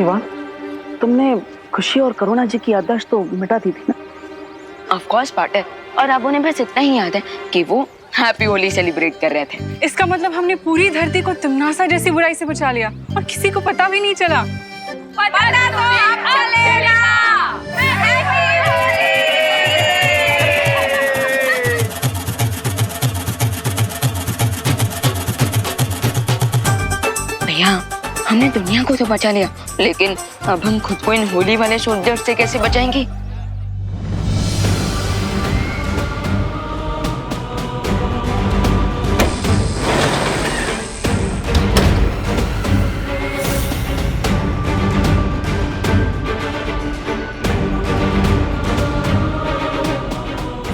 विवान, तुमने खुशी और करुणा जी की याददाश्त तो मिटा दी थी ना? ऑफ कोर्स पार्टनर, और अब उन्हें बस इतना ही याद है कि वो हैप्पी होली सेलिब्रेट कर रहे थे। इसका मतलब हमने पूरी धरती को तिमनासा जैसी बुराई से बचा लिया और किसी को पता भी नहीं चला। पता तो अब चलेगा। भैया, हमने दुनिया को तो बचा लिया, लेकिन अब हम खुद को इन होली वाले सोल्जर्स से कैसे बचाएंगे?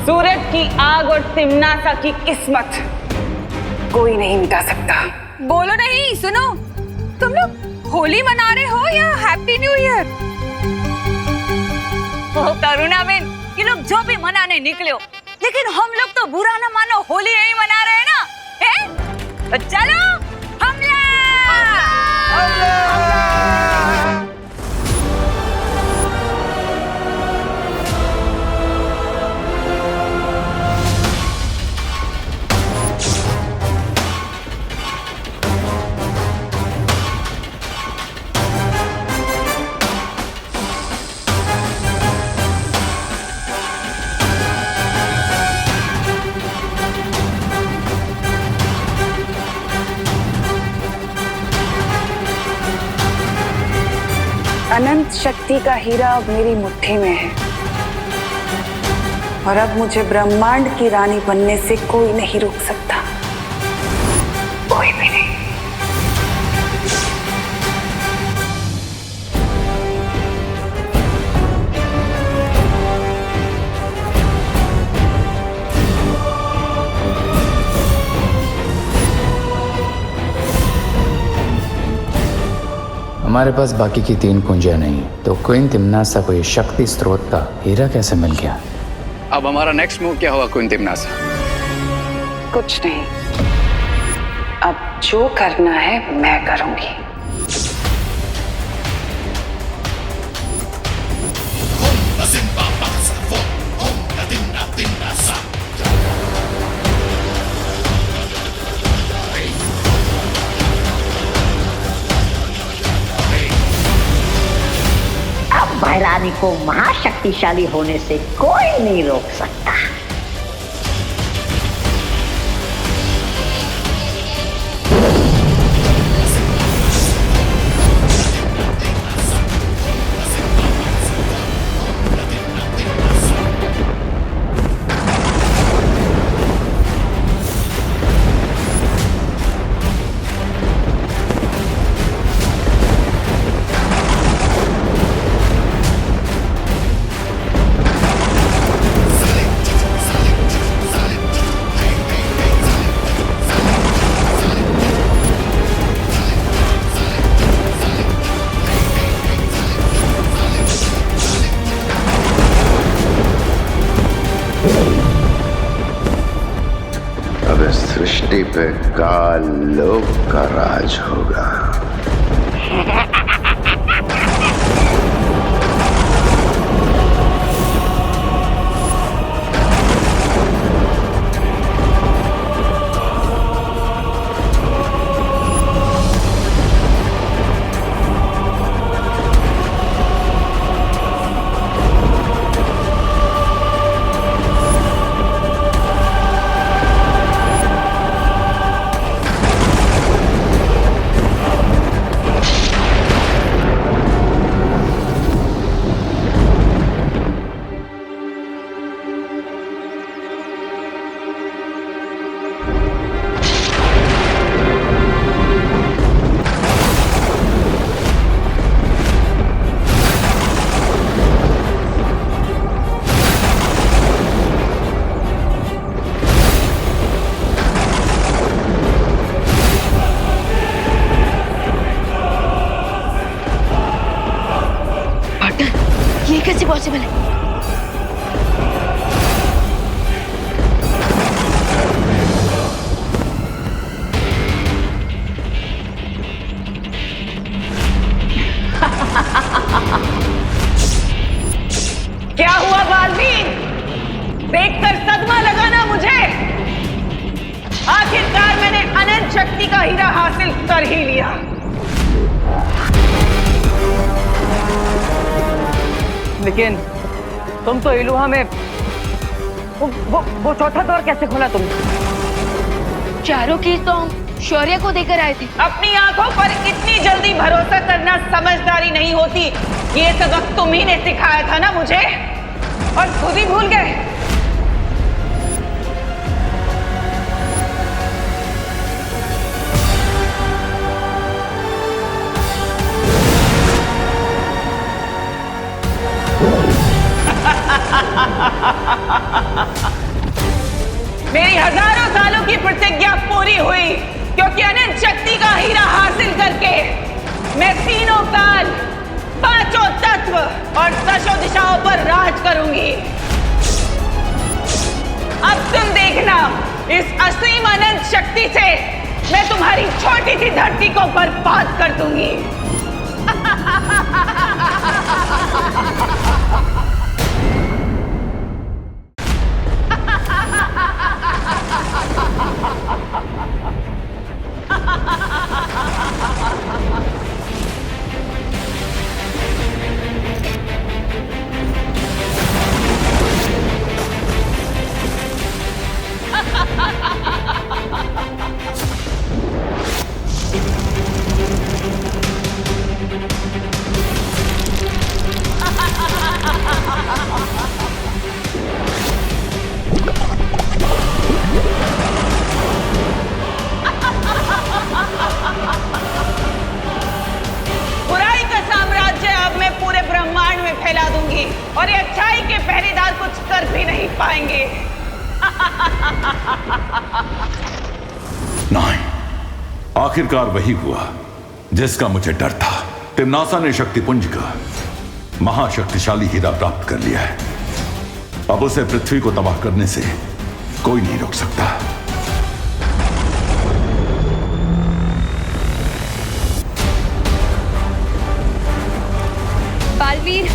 सूरज की आग और तिमनासा की किस्मत कोई नहीं मिटा सकता। बोलो नहीं, सुनो, तुम लोग होली मना रहे हो या हैप्पी न्यू ईयर? ओ करुणा बेन, ये लोग जो भी मनाने निकले हो, लेकिन हम लोग तो बुरा ना मानो होली यही मना रहे हैं ना, हैं? तो चलो हमला! अनंत शक्ति का हीरा अब मेरी मुट्ठी में है और अब मुझे ब्रह्मांड की रानी बनने से कोई नहीं रोक सकता, कोई भी नहीं। हमारे पास बाकी की 3 कुंजियां नहीं, तो क्वीन तिमनासा को ये शक्ति स्रोत का हीरा कैसे मिल गया? अब हमारा नेक्स्ट मूव क्या होगा क्वीन तिमनासा? कुछ नहीं, अब जो करना है मैं करूंगी। महारानी को महाशक्तिशाली होने से कोई नहीं रोक सकता। अब इस सृष्टि पे काल लोक का राज होगा। देखकर सदमा लगा ना मुझे। आखिरकार मैंने अनंत शक्ति का हीरा हासिल कर ही लिया। लेकिन तुम तो इलुहा में वो चौथा द्वार कैसे खोला तुमने? चारों कीज तो हम शौर्य को देकर आए थे। अपनी आंखों पर इतनी जल्दी भरोसा करना समझदारी नहीं होती। ये सबक तुम ही ने सिखाया था ना मुझे, और खुद ही भूल गए। मेरी हजारों सालों की प्रतिज्ञा पूरी हुई, क्योंकि अनंत शक्ति का हीरा हासिल करके मैं तीनों काल, पांचों तत्व और दशों दिशाओं पर राज करूंगी। अब तुम देखना, इस असीम अनंत शक्ति से मैं तुम्हारी छोटी सी धरती को बर्बाद कर दूंगी। बुराई का साम्राज्य अब मैं पूरे ब्रह्मांड में फैला दूंगी, और ये अच्छाई के पहरेदार कुछ कर भी नहीं पाएंगे। नहीं, आखिरकार वही हुआ जिसका मुझे डर था। तिम्नासा ने शक्तिपुंज का महाशक्तिशाली हीरा प्राप्त कर लिया है। अब उसे पृथ्वी को तबाह करने से कोई नहीं रोक सकता। बालवीर,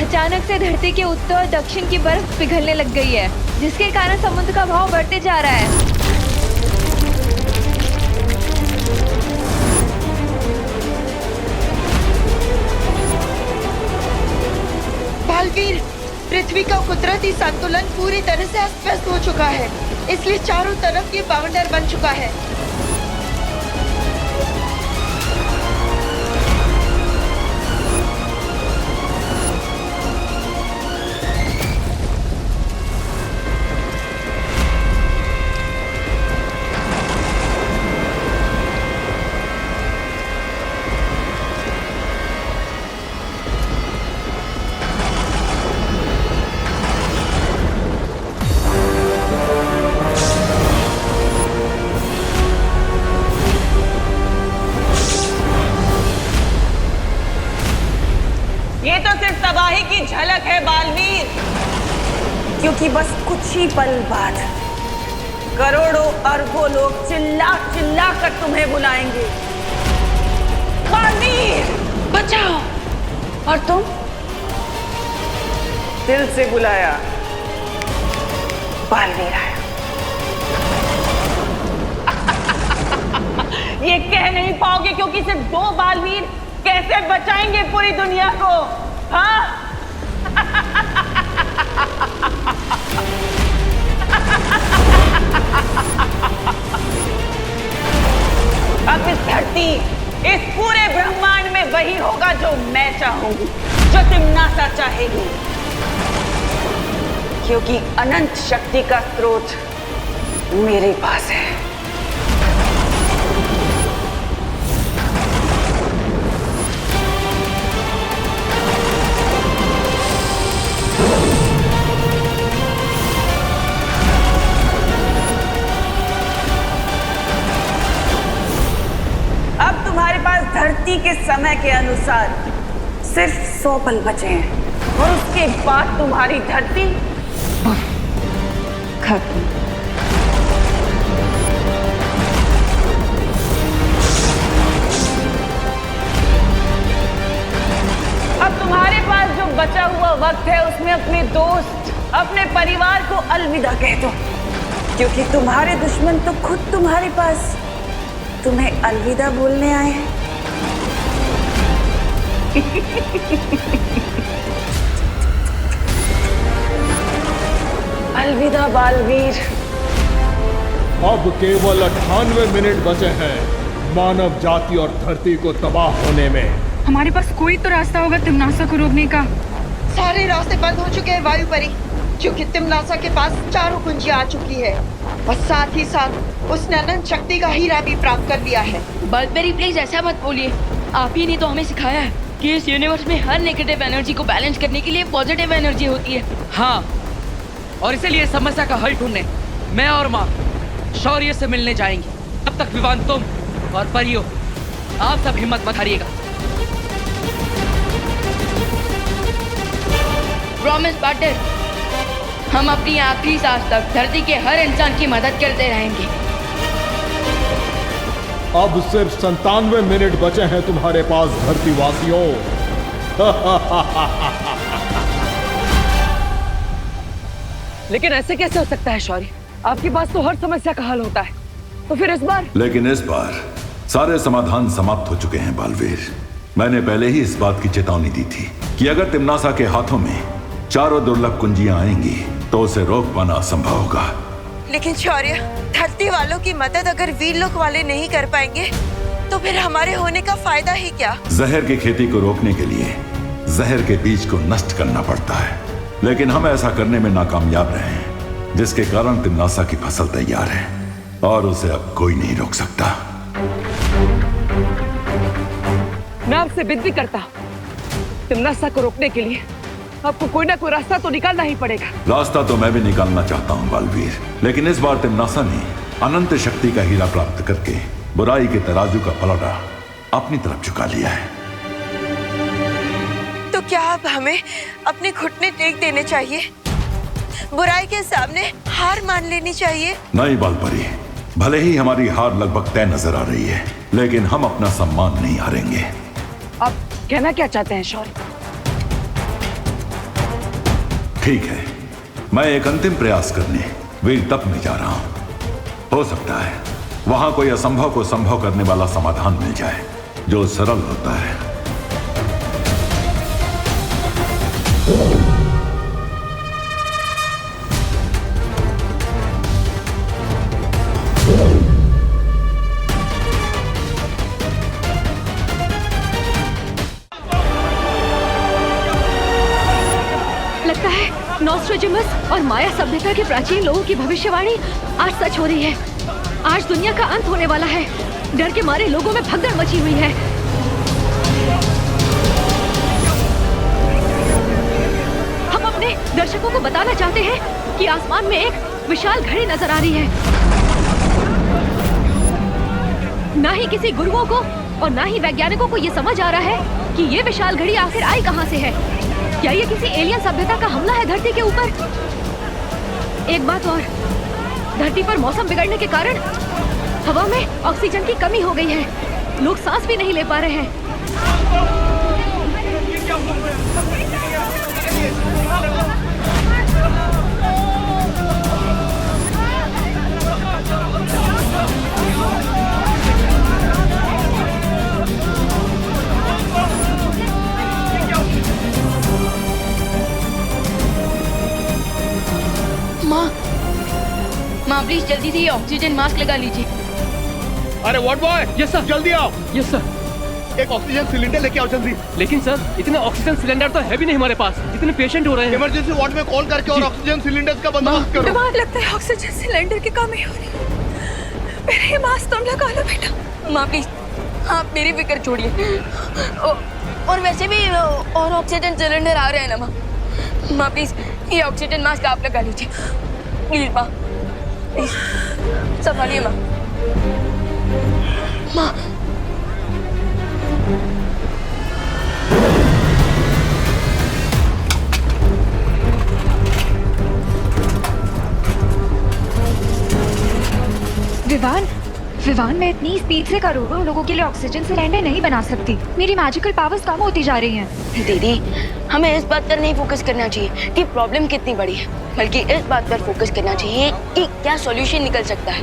अचानक से धरती के उत्तर और दक्षिण की बर्फ पिघलने लग गई है, जिसके कारण समुद्र का भाव बढ़ते जा रहा है। बालवीर, पृथ्वी का कुदरती संतुलन पूरी तरह से अस्त व्यस्त हो चुका है, इसलिए चारों तरफ ये बावंडर बन चुका है। ये तो सिर्फ तबाही की झलक है बालवीर, क्योंकि बस कुछ ही पल बाद करोड़ों अरबों लोग चिल्ला चिल्ला कर तुम्हें बुलाएंगे, बालवीर बचाओ। और तुम दिल से बुलाया, बालवीर आया। ये कह नहीं पाओगे, क्योंकि सिर्फ दो बालवीर कैसे बचाएंगे पूरी दुनिया को? हाँ? अब इस धरती, इस पूरे ब्रह्मांड में वही होगा जो मैं चाहूंगी, जो तिम्नासा चाहेगी, क्योंकि अनंत शक्ति का स्रोत मेरे पास है। धरती के समय के अनुसार सिर्फ 100 पल बचे हैं, और उसके बाद तुम्हारी धरती खत्म। अब तुम्हारे पास जो बचा हुआ वक्त है, उसमें अपने दोस्त अपने परिवार को अलविदा कह दो, क्योंकि तुम्हारे दुश्मन तो खुद तुम्हारे पास तुम्हें अलविदा बोलने आए हैं। अलविदा बालवीर। अब केवल 98 मिनट बचे हैं मानव जाति और धरती को तबाह होने में। हमारे पास कोई तो रास्ता होगा तिम्नासा को रोकने का। सारे रास्ते बंद हो चुके हैं वायु परी, क्योंकि तिम्नासा के पास चारों कुंजियां आ चुकी है और साथ ही साथ उसने अनंत शक्ति का हीरा भी प्राप्त कर लिया है। बल्बेरी प्लीज ऐसा मत बोलिए। आप ही ने तो हमें सिखाया है कि इस यूनिवर्स में हर नेगेटिव एनर्जी को बैलेंस करने के लिए पॉजिटिव एनर्जी होती है। हाँ, और इसीलिए समस्या का हल ढूंढने मैं और माँ शौर्य से मिलने जाएंगे। तब तक विवान तुम और परियो आप सब हिम्मत मत हारिएगा। प्रॉमिस पार्टनर, हम अपनी आखिरी सांस तक धरती के हर इंसान की मदद करते रहेंगे। अब सिर्फ 97 मिनट बचे हैं तुम्हारे पास धरतीवासियों। लेकिन ऐसे कैसे हो सकता है शौर्य? आपके पास तो हर समस्या का हल होता है, तो फिर इस बार? लेकिन इस बार सारे समाधान समाप्त हो चुके हैं बालवीर। मैंने पहले ही इस बात की चेतावनी दी थी कि अगर तिम्नासा के हाथों में चारों दुर्लभ कुंजियां आएंगी तो उसे रोक पाना असंभव होगा। लेकिन शौर्य, धरती वालों की मदद अगर वीरलोक वाले नहीं कर पाएंगे तो फिर हमारे होने का फायदा ही क्या? जहर की खेती को रोकने के लिए जहर के बीज को नष्ट करना पड़ता है, लेकिन हम ऐसा करने में नाकामयाब रहे हैं, जिसके कारण तिम्नासा की फसल तैयार है और उसे अब कोई नहीं रोक सकता। मैं आपसे विनती करता हूँ, तिम्नासा को रोकने के लिए आपको कोई ना कोई रास्ता तो निकालना ही पड़ेगा। रास्ता तो मैं भी निकालना चाहता हूँ बालवीर, लेकिन इस बार तिम्नासा ने अनंत शक्ति का हीरा प्राप्त करके बुराई के तराजू का पलड़ा अपनी तरफ झुका लिया है। तो क्या अब हमें अपने घुटने टेक देने चाहिए? बुराई के सामने हार मान लेनी चाहिए? नहीं बालपरी, भले ही हमारी हार लगभग तय नजर आ रही है, लेकिन हम अपना सम्मान नहीं हारेंगे। आप कहना क्या चाहते हैं शौर्य? ठीक है, मैं एक अंतिम प्रयास करने वीर तप में जा रहा हूं। हो सकता है वहां कोई असंभव को संभव करने वाला समाधान मिल जाए जो सरल होता है। लगता है नॉस्ट्रेडमस और माया सभ्यता के प्राचीन लोगों की भविष्यवाणी आज सच हो रही है। आज दुनिया का अंत होने वाला है। डर के मारे लोगों में भगदड़ मची हुई है। हम अपने दर्शकों को बताना चाहते हैं कि आसमान में एक विशाल घड़ी नजर आ रही है। ना ही किसी गुरुओं को और ना ही वैज्ञानिकों को ये समझ आ रहा है कि ये विशाल घड़ी आखिर आई कहां से है। क्या ये किसी एलियन सभ्यता का हमला है धरती के ऊपर? एक बात और, धरती पर मौसम बिगड़ने के कारण हवा में ऑक्सीजन की कमी हो गई है। लोग सांस भी नहीं ले पा रहे हैं। माँ प्लीज जल्दी से ये ऑक्सीजन मास्क लगा लीजिए। अरे व्हाट बॉय, यस सर, जल्दी आओ। Yes sir. एक ऑक्सीजन सिलेंडर लेके आओ जल्दी। लेकिन सर इतने ऑक्सीजन सिलेंडर तो है भी नहीं हमारे पास। इतने पेशेंट हो रहे हैं। इमरजेंसी वार्ड में कॉल करके और ऑक्सीजन सिलेंडर्स का बंदोबस्त करो। बीमार लगता है, ऑक्सीजन सिलेंडर की कमी हो रही है। मेरे ये मास्क तुम लगा लो बेटा। माँ प्लीज आप मेरी फिक्र छोड़िए। और वैसे भी और ऑक्सीजन सिलेंडर आ रहे हैं ना माँ। माँ प्लीज ये ऑक्सीजन मास्क आप लगा लीजिए प्लीज। माँ प्लीज संभालिए माँ। माँ विवान, विवान, मैं इतनी स्पीड से करोड़ों लोगों के लिए ऑक्सीजन सिलेंडर नहीं बना सकती। मेरी मैजिकल पावर्स कम होती जा रही हैं। दीदी, हमें इस बात पर नहीं फोकस करना चाहिए कि प्रॉब्लम कितनी बड़ी है, बल्कि इस बात पर फोकस करना चाहिए कि क्या सॉल्यूशन निकल सकता है।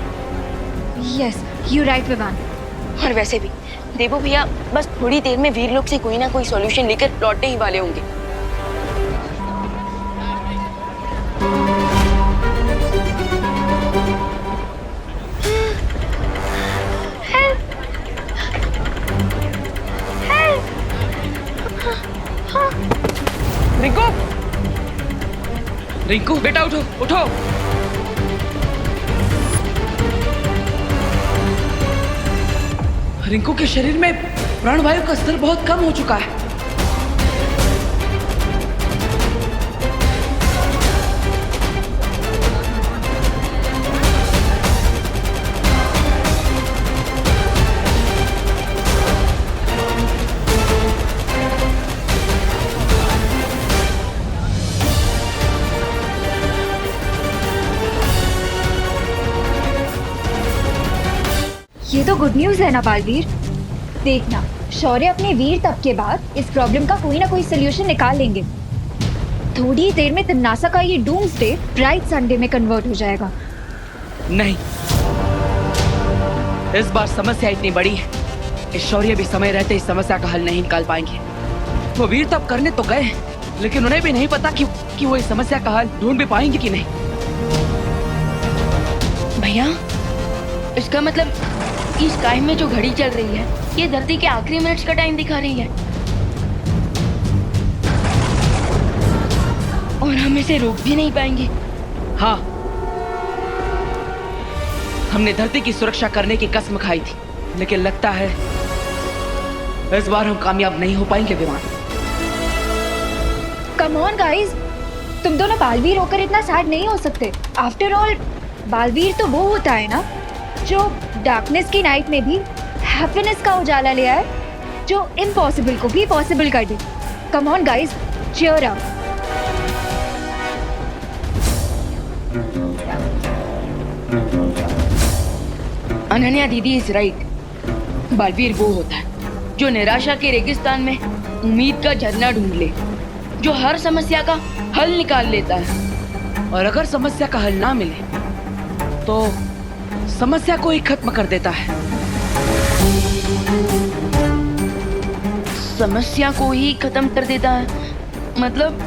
Yes, you right Vivaan. और वैसे भी देवो भैया बस थोड़ी देर में वीर लोग से कोई ना कोई सॉल्यूशन लेकर लौटने ही वाले होंगे। रिंकू, रिंकू बेटा उठो उठो। रिंकू के शरीर में प्राणवायु का स्तर बहुत कम हो चुका है। ये तो गुड न्यूज है ना बालवीर। देखना, शौर्य अपने वीर तप के बाद इस प्रॉब्लम का कोई ना कोई सोल्यूशन निकाल लेंगे। थोड़ी देर में तिमनासा का ये डूम्सडे ब्राइट संडे में कन्वर्ट हो जाएगा। नहीं, इस बार समस्या इतनी बड़ी है, इस शौर्य भी समय रहते इस समस्या का हल नहीं निकाल पाएंगे। वो वीर तप करने तो गए, लेकिन उन्हें भी नहीं पता कि वो इस समस्या का हल ढूंढ भी पाएंगे कि नहीं। भैया, इसका मतलब इस स्काई में जो घड़ी चल रही है, ये धरती के आखिरी मिनट्स का टाइम दिखा रही है और हम इसे रोक भी नहीं पाएंगे। हाँ, हमने धरती की सुरक्षा करने की कसम खाई थी, लेकिन लगता है इस बार हम कामयाब नहीं हो पाएंगे विमान। कम ऑन गाइस, तुम दोनों बालवीर होकर इतना सैड नहीं हो सकते। आफ्टर ऑल बालवीर तो वो होता है ना जो डार्कनेस की नाइट में भी हैप्पीनेस का उजाला ले आए, जो इम्पॉसिबल को भी पॉसिबल कर दे। Come on guys, cheer up. Ananya दीदी इज राइट। बालवीर वो होता है जो निराशा के रेगिस्तान में उम्मीद का झरना ढूंढ ले, जो हर समस्या का हल निकाल लेता है, और अगर समस्या का हल ना मिले तो समस्या को ही खत्म कर देता है। समस्या को ही खत्म कर देता है मतलब?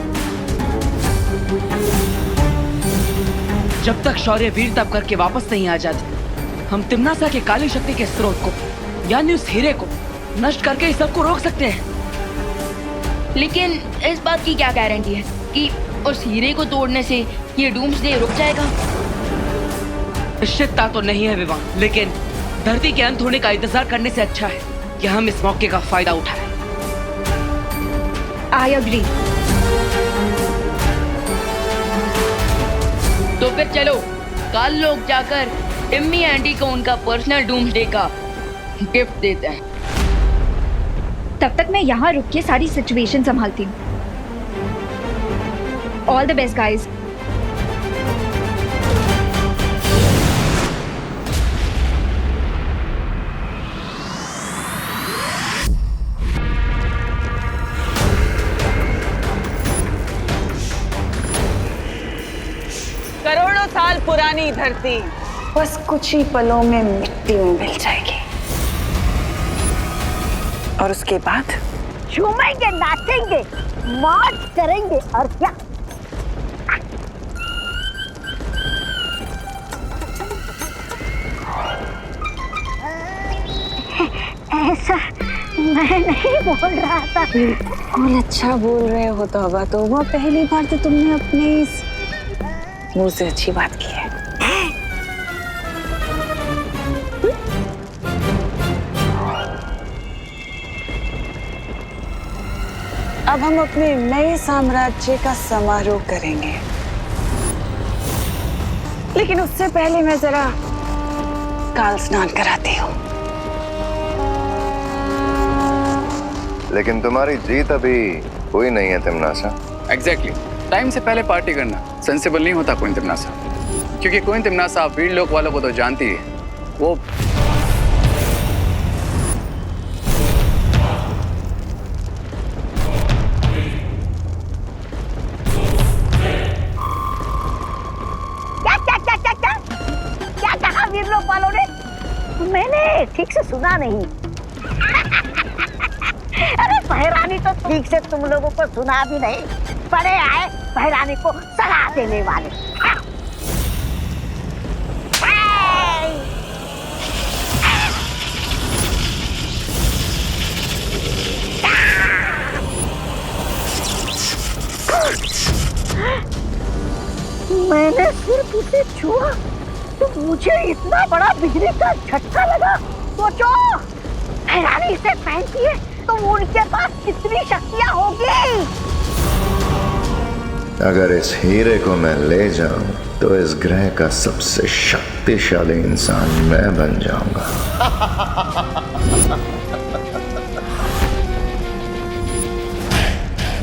जब तक शौर्य वीर तप करके वापस नहीं आ जाते, हम तिमनासा के काली शक्ति के स्रोत को, यानी उस हीरे को नष्ट करके इस सबको रोक सकते हैं। लेकिन इस बात की क्या गारंटी है कि उस हीरे को तोड़ने से ये डूम्सडे रुक जाएगा? निश्चितता तो नहीं है विवान, लेकिन धरती के अंत होने का इंतजार करने से अच्छा है कि हम इस मौके का फायदा उठाएं। I agree. तो फिर चलो कल लोग जाकर टिम्मी आंटी को उनका पर्सनल डूम्सडे का गिफ्ट देते हैं। तब तक मैं यहाँ रुक के सारी सिचुएशन संभालती हूँ। All the best guys. करोड़ों साल पुरानी धरती बस कुछ ही पलों में मिट्टी में मिल जाएगी, और उसके बाद झूमेंगे, नाचेंगे, मौज करेंगे और क्या। ऐसा मैं नहीं बोल रहा था। बिल्कुल अच्छा बोल रहे हो तौबा। तो वो पहली बार तो तुमने अपने इस मुंह से अच्छी बात की है। अब हम अपने नए साम्राज्य का समारोह करेंगे, लेकिन उससे पहले मैं जरा काल स्नान कराती हूँ। लेकिन तुम्हारी जीत अभी हुई नहीं है तिमनासा। एग्जैक्टली, टाइम से पहले पार्टी करना सेंसिबल नहीं होता कोइन तिमनासा, क्योंकि कोइन तिमनासा वीर लोक वालों को तो जानती है, वो मैंने ठीक से सुना नहीं। अरे बहरानी तो ठीक से तुम लोगों को सुना भी नहीं, बड़े आए बहरानी को सलाह देने वाले। मैंने सिर्फ उसे छुआ तो मुझे इतना बड़ा बिजली का झटका लगा। सोचो हैरानी इसे पहनती है तो उनके पास कितनी शक्तियां होगी। अगर इस हीरे को मैं ले जाऊं तो इस ग्रह का सबसे शक्तिशाली इंसान मैं बन जाऊंगा।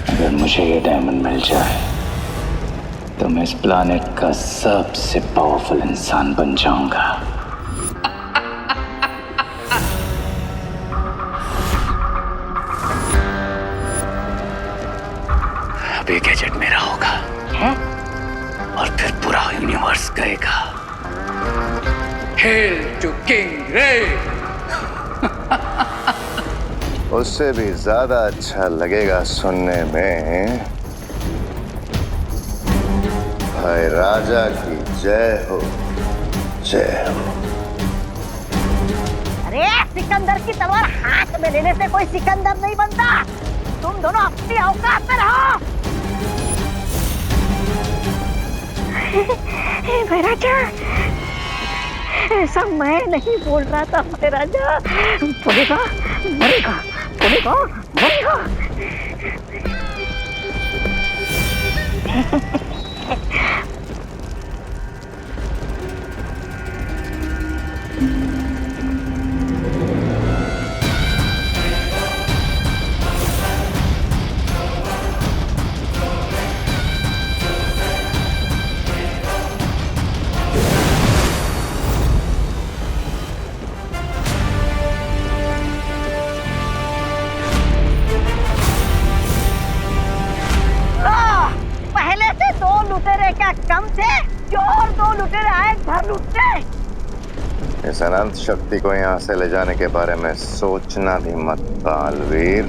अगर मुझे ये डायमंड मिल जाए तो मैं इस प्लैनेट का सबसे पावरफुल इंसान बन जाऊंगा। अब ये गैजेट मेरा होगा और फिर पूरा यूनिवर्स गएगा। हेल टू किंग रे। उससे भी ज्यादा अच्छा लगेगा सुनने में, भाई राजा की जय हो, जय हो। अरे सिकंदर की तलवार हाथ में लेने से कोई सिकंदर नहीं बनता। तुम दोनों अपनी औकात में रहो। महाराजा, ऐसा मैं नहीं बोल रहा था महाराजा। बोलेगा मरेगा, बोलेगा मरेगा। कम थे जो और 2 लुटेरे आए घर लुटते। इस अनंत शक्ति को यहाँ से ले जाने के बारे में सोचना भी मत बालवीर।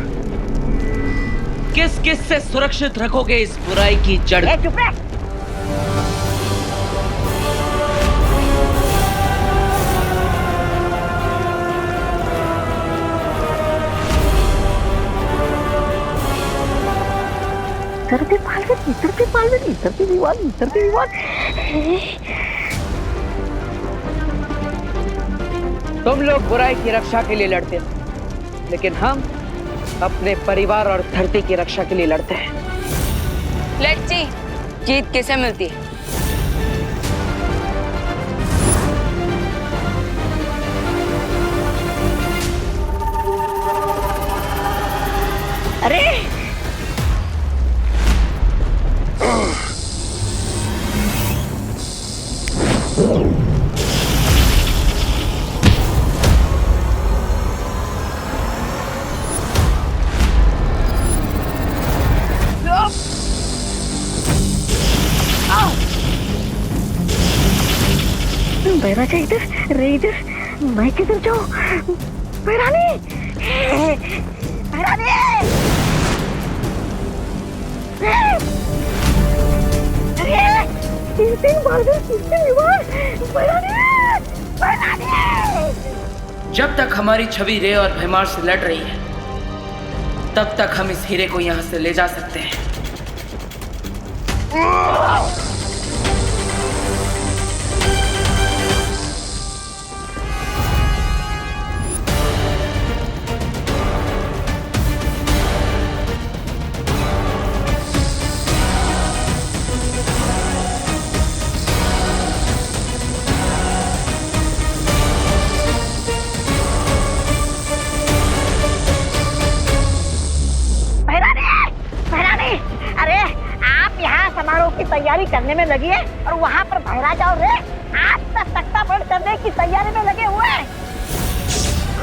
किस किस से सुरक्षित रखोगे इस बुराई की जड़? चुप रह। इधर भी पालवन, इधर भी पालवन, इधर भी विवाद, इधर भी विवाद। तुम लोग बुराई की रक्षा के लिए लड़ते हो, लेकिन हम अपने परिवार और धरती की रक्षा के लिए लड़ते हैं। लेट्स सी जीत किसे मिलती है। अरे बैराजा इधर रे, इधर मैं किधर जाऊं? बैरानी, बैरानी, जब तक हमारी छवि रे और भैमार से लड़ रही है, तब तक हम इस हीरे को यहाँ से ले जा सकते हैं। तैयारी करने में लगी है और वहाँ पर महाराजा और रे आज तक तख्ता पलट करने की तैयारी में लगे हुए हैं।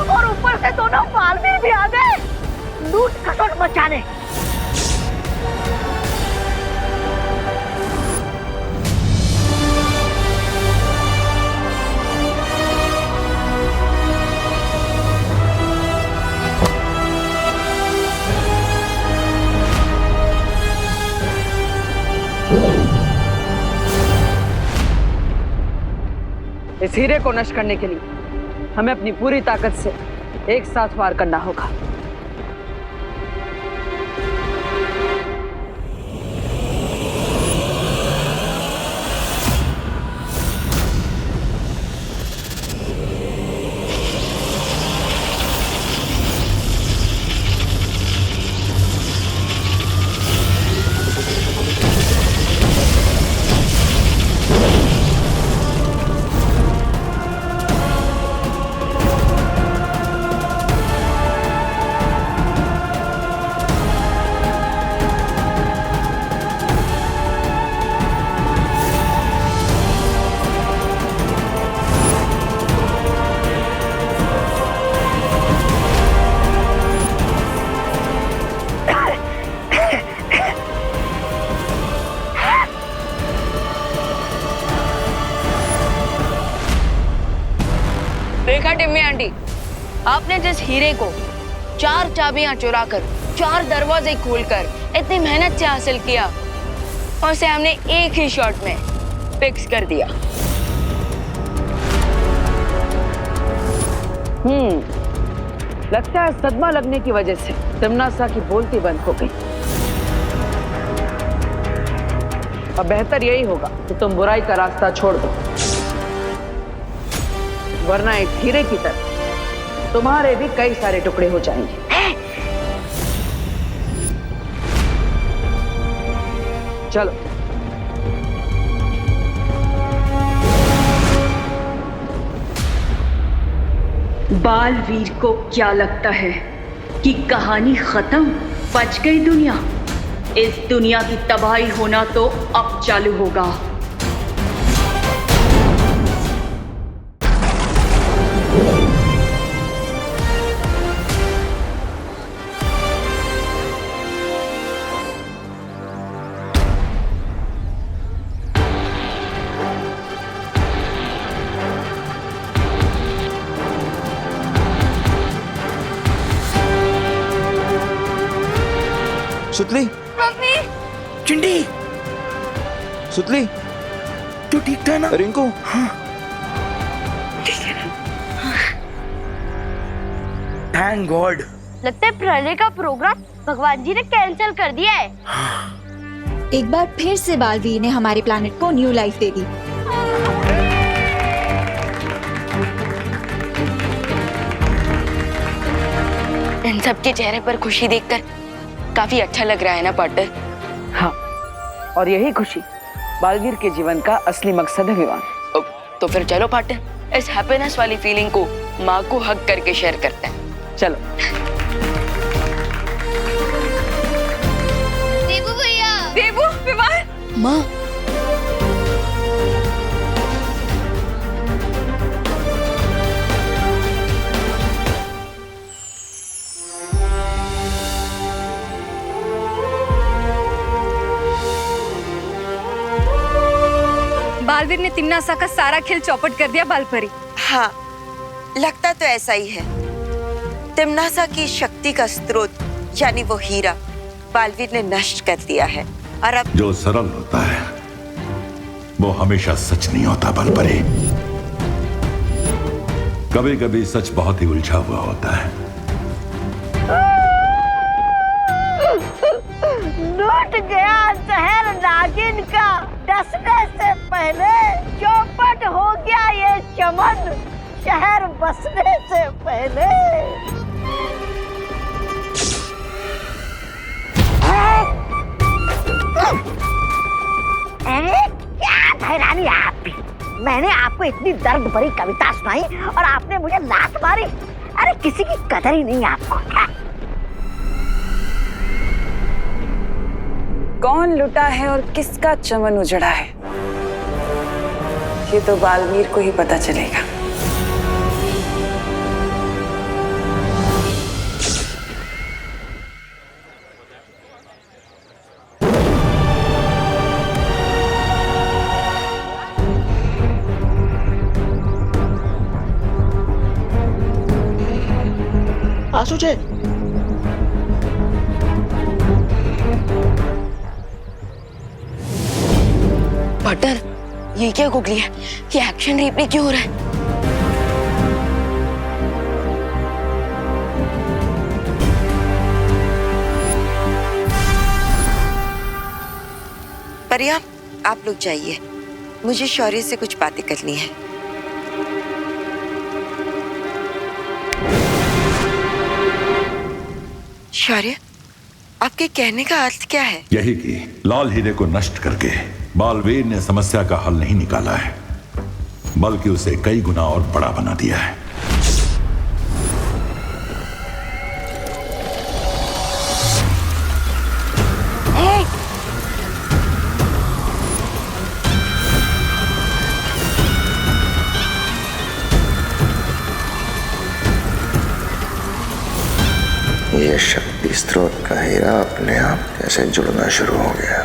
और ऊपर से दोनों बालवीर भी आ गए लूट खसोट मचाने। इस हीरे को नष्ट करने के लिए हमें अपनी पूरी ताकत से एक साथ वार करना होगा। देखा टिम्मी आंटी, आपने जिस हीरे को 4 चाबियां चुराकर 4 दरवाजे खोलकर इतनी मेहनत से हासिल किया और उसे हमने एक ही शॉट में फिक्स कर दिया। लगता है सदमा लगने की वजह से तिम्नासा की बोलती बंद हो गई। अब बेहतर यही होगा कि तुम बुराई का रास्ता छोड़ दो, वरना एक हीरे की तरह तुम्हारे भी कई सारे टुकड़े हो जाएंगे। चलो। बालवीर को क्या लगता है कि कहानी खत्म, बच गई दुनिया? इस दुनिया की तबाही होना तो अब चालू होगा। सुतली, चिंटी, सुतली, तू ठीक था ना? रिंकू, हाँ, थैंक गॉड। लगता है प्रलय का प्रोग्राम भगवान जी ने कैंसिल कर दिया है। एक बार फिर से बालवीर ने हमारे प्लैनेट को न्यू लाइफ दे दी। इन सबके चेहरे पर खुशी देखकर काफी अच्छा लग रहा है ना पार्टनर? हाँ, और यही खुशी बालवीर के जीवन का असली मकसद है विवान। तो फिर चलो पार्टनर, इस हैप्पीनेस वाली फीलिंग को माँ को हग करके शेयर करते हैं। चलो। देबू भैया, देबू, विवान, माँ, बालवीर ने तिम्नासा का सारा खेल चौपट कर दिया बालपरी। हाँ, लगता तो ऐसा ही है। तिम्नासा की शक्ति का स्रोत यानी वो हीरा बालवीर ने नष्ट कर दिया है और अब जो सरल होता है वो हमेशा सच नहीं होता बालपरी। कभी कभी सच बहुत ही उलझा हुआ होता है। लूट गया शहर नागिन का, डसने से पहले चौपट हो गया ये चमन, शहर बसने से पहले। क्या हैरानी आप भी, मैंने आपको इतनी दर्द भरी कविता सुनाई और आपने मुझे लात मारी। अरे किसी की कदर ही नहीं आपको। कौन लुटा है और किसका चमन उजड़ा है, ये तो बालवीर को ही पता चलेगा। आसुचे, पार्टनर, ये क्या गुगली है? ये एक्शन रिप्ले क्यों हो रहा है? परिया, आप लोग जाइए, मुझे शौर्य से कुछ बातें करनी है। शौर्य, आपके कहने का अर्थ क्या है? यही कि लाल हीरे को नष्ट करके बालवीर ने समस्या का हल नहीं निकाला है, बल्कि उसे कई गुना और बड़ा बना दिया है। ये शक्ति स्रोत का हीरा अपने आप कैसे जुड़ना शुरू हो गया।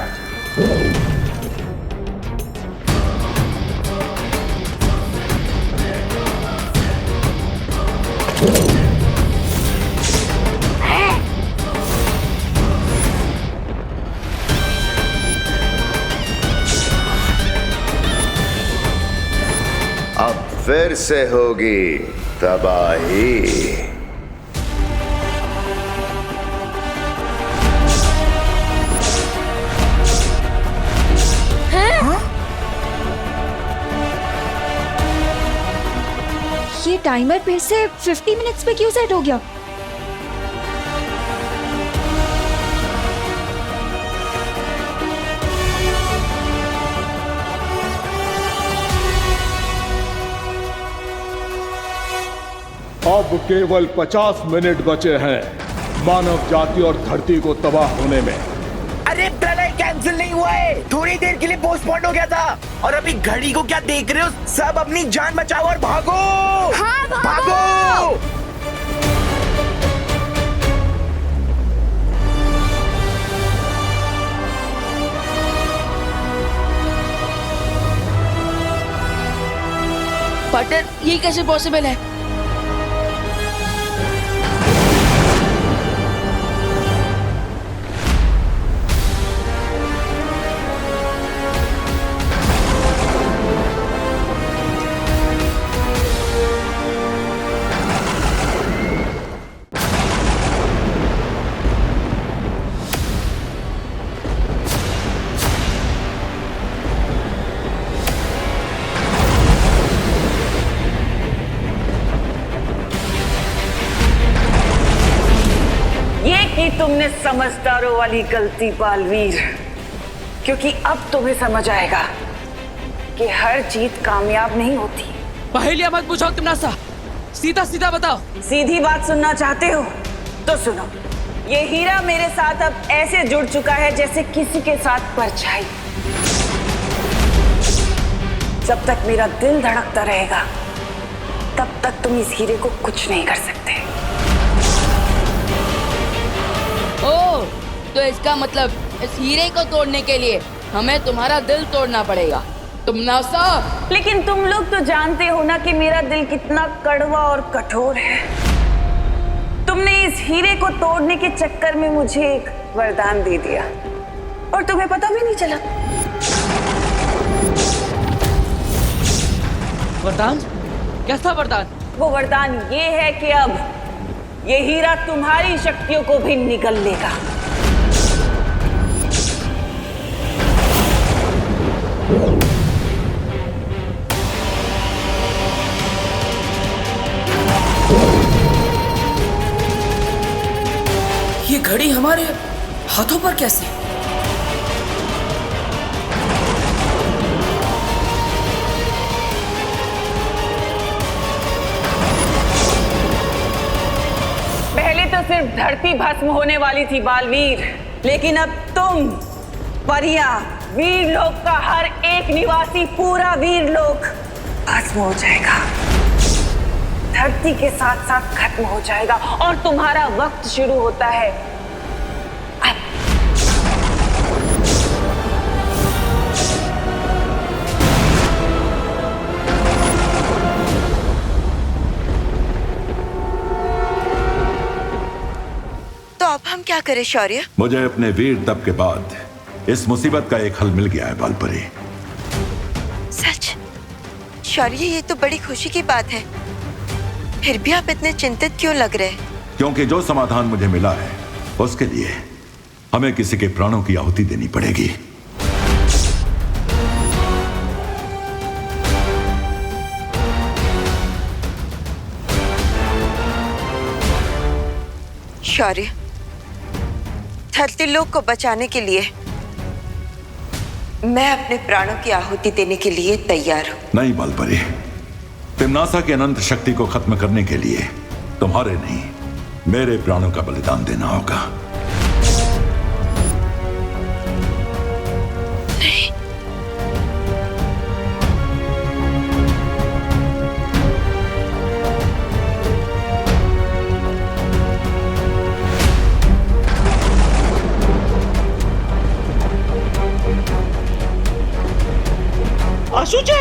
अब फिर से होगी तबाही। ये टाइमर फिर से 50 मिनट्स पे क्यों सेट हो गया? अब केवल 50 मिनट बचे हैं मानव जाति और धरती को तबाह होने में। अरे प्रलय कैंसिल नहीं हुआ है, थोड़ी देर के लिए पोस्टपोन हो गया था। और अभी घड़ी को क्या देख रहे हो? सब अपनी जान बचाओ और भागो। हाँ, भागो। पार्टनर, ये कैसे पॉसिबल है? तुमने समझदारों वाली गलती बालवीर, क्योंकि अब तुम्हें समझ आएगा कि हर जीत कामयाब नहीं होती। पहेलियां मत पूछो तुम नासा, सीधा सीधा बताओ। सीधी बात सुनना चाहते हो तो सुनो। ये हीरा मेरे साथ अब ऐसे जुड़ चुका है जैसे किसी के साथ परछाई। जब तक मेरा दिल धड़कता रहेगा तब तक तुम इस हीरे को कुछ नहीं कर सकते। ओह, तो इसका मतलब इस हीरे को तोड़ने के लिए हमें तुम्हारा दिल तोड़ना पड़ेगा। तुम नासा। लेकिन तुम लोग तो जानते हो ना कि मेरा दिल कितना कड़वा और कठोर है। तुमने इस हीरे को तोड़ने के चक्कर में मुझे एक वरदान दे दिया और तुम्हें पता भी नहीं चला। वरदान? कैसा वरदान? वो वरदान ये है कि अब ये हीरा तुम्हारी शक्तियों को भी निगल लेगा। ये घड़ी हमारे हाथों पर कैसे? पहले तो सिर्फ धरती भस्म होने वाली थी बालवीर, लेकिन अब तुम, परियां, वीर लोक का हर एक निवासी, पूरा वीर लोक भस्म हो जाएगा। धरती के साथ साथ खत्म हो जाएगा और तुम्हारा वक्त शुरू होता है अब। तो अब हम क्या करें शौर्य? मुझे अपने वीर तप के बाद इस मुसीबत का एक हल मिल गया है बालपरी। सच? शौर्य, ये तो बड़ी खुशी की बात है। फिर भी आप इतने चिंतित क्यों लग रहे हैं? क्योंकि जो समाधान मुझे मिला है उसके लिए हमें किसी के प्राणों की आहुति देनी पड़ेगी। शौर्य, धरती लोक को बचाने के लिए मैं अपने प्राणों की आहुति देने के लिए तैयार हूं। नहीं बालपरी, तिम्नासा की अनंत शक्ति को खत्म करने के लिए तुम्हारे नहीं, मेरे प्राणों का बलिदान देना होगा। नहीं। आशुचे,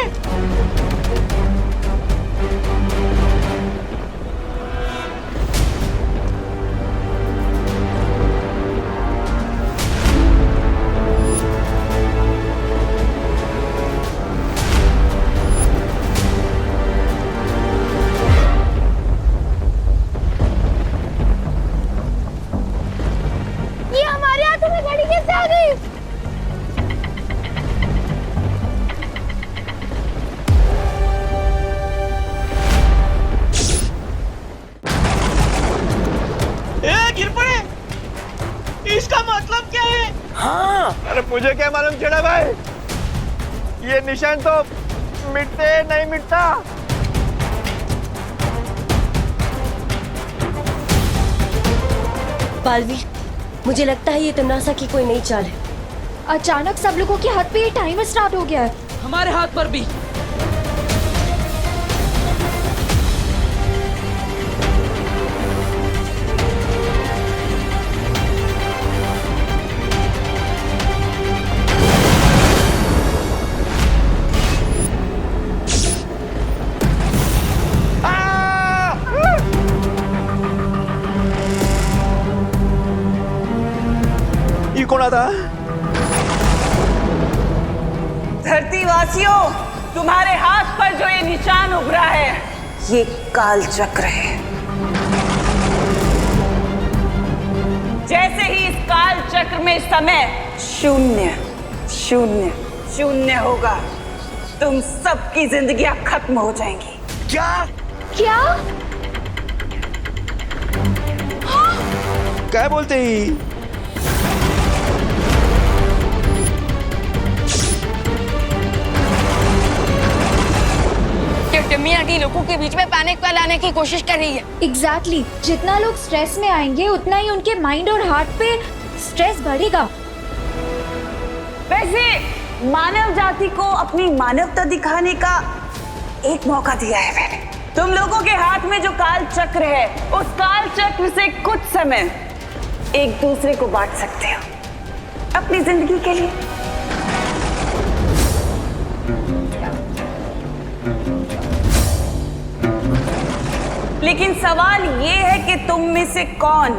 ये हमारे हाथों में घड़ी कैसे आ गई? गिर पड़े। इसका मतलब क्या है? हाँ, अरे मुझे क्या मालूम चढ़ा भाई, ये निशान तो मिटते नहीं मिटता। बालवीर, मुझे लगता है ये तिम्नासा की कोई नई चाल है। अचानक सब लोगों के हाथ पे ये टाइमर स्टार्ट हो गया है। हमारे हाथ पर भी। कौन आता? धरतीवासियों, तुम्हारे हाथ पर जो ये निशान उभरा है, ये काल चक्र है। जैसे ही इस काल चक्र में समय 0 0 0 होगा, तुम सबकी जिंदगियां खत्म हो जाएंगी। क्या? क्या? क्या बोलते ही? टिम्मी लोगों के बीच में पैनिक फैलाने की कोशिश कर रही है। एग्जैक्टली, जितना लोग स्ट्रेस में आएंगे उतना ही उनके माइंड और हार्ट पे स्ट्रेस बढ़ेगा। वैसे मानव जाति को अपनी मानवता दिखाने का एक मौका दिया है मैंने। तुम लोगों के हाथ में जो काल चक्र है, उस काल चक्र से कुछ समय एक दूसरे को बांट सकते हो अपनी जिंदगी के लिए। लेकिन सवाल ये है कि तुम में से कौन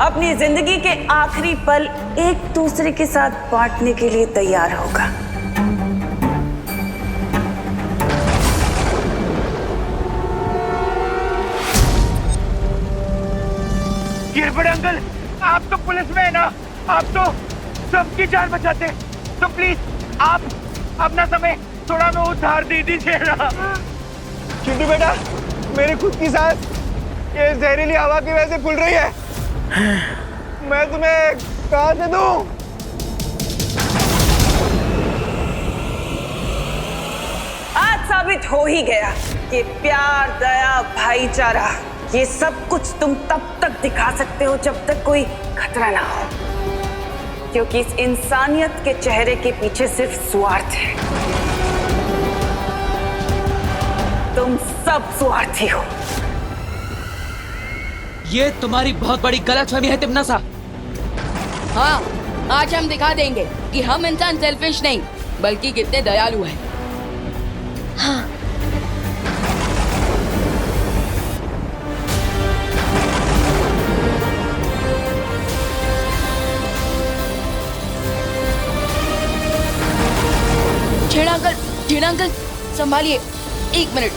अपनी जिंदगी के आखिरी पल एक दूसरे के साथ बांटने के लिए तैयार होगा। गिरपड़े अंकल, आप तो पुलिस में है ना, आप तो सबकी जान बचाते, तो प्लीज आप अपना समय थोड़ा में उधार दे दीजिए ना। चिंटू बेटा, मेरी खुद की सांस ये जहरीली हवा की वजह से फूल रही है, मैं तुम्हें कहां से दूं? आज साबित हो ही गया कि प्यार, दया, भाईचारा, ये सब कुछ तुम तब तक दिखा सकते हो जब तक कोई खतरा ना हो, क्योंकि इस इंसानियत के चेहरे के पीछे सिर्फ स्वार्थ है। तुम सब स्वार्थी हो। ये तुम्हारी बहुत बड़ी गलतफहमी है तिम्नासा। हाँ, आज हम दिखा देंगे कि हम इंसान सेल्फिश नहीं बल्कि कितने दयालु हैं। हाँ। अंकल संभालिए, 1 मिनट।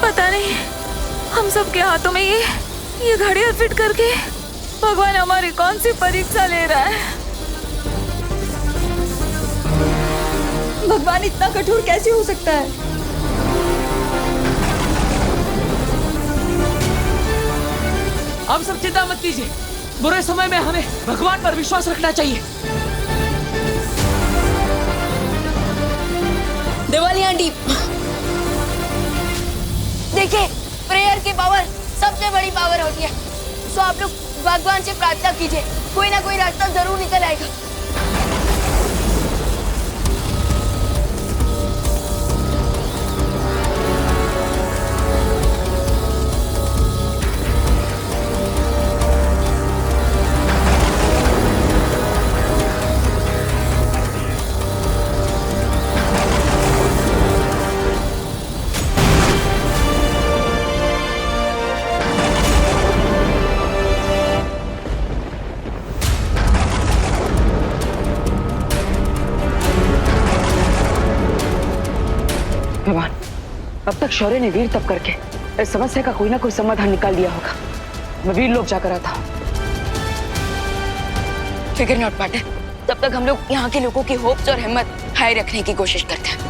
पता नहीं हम सबके हाथों में ये घड़ियां फिट करके भगवान हमारी कौन सी परीक्षा ले रहा है। भगवान इतना कठोर कैसे हो सकता है? आप सब चिंता मत कीजिए, बुरे समय में हमें भगवान पर विश्वास रखना चाहिए। दिवाली आंटी, देखिए प्रेयर की पावर सबसे बड़ी पावर होती है। तो आप लोग भगवान से प्रार्थना कीजिए, कोई ना कोई रास्ता जरूर निकल आएगा। भगवान, अब तक शौर्य ने वीर तप करके इस समस्या का कोई ना कोई समाधान निकाल दिया होगा। मैं वीर लोग जाकर आता हूँ। फिकर नॉट मैटर, तब तक हम लोग यहाँ के लोगों की होप्स और हिम्मत हाई रखने की कोशिश करते हैं।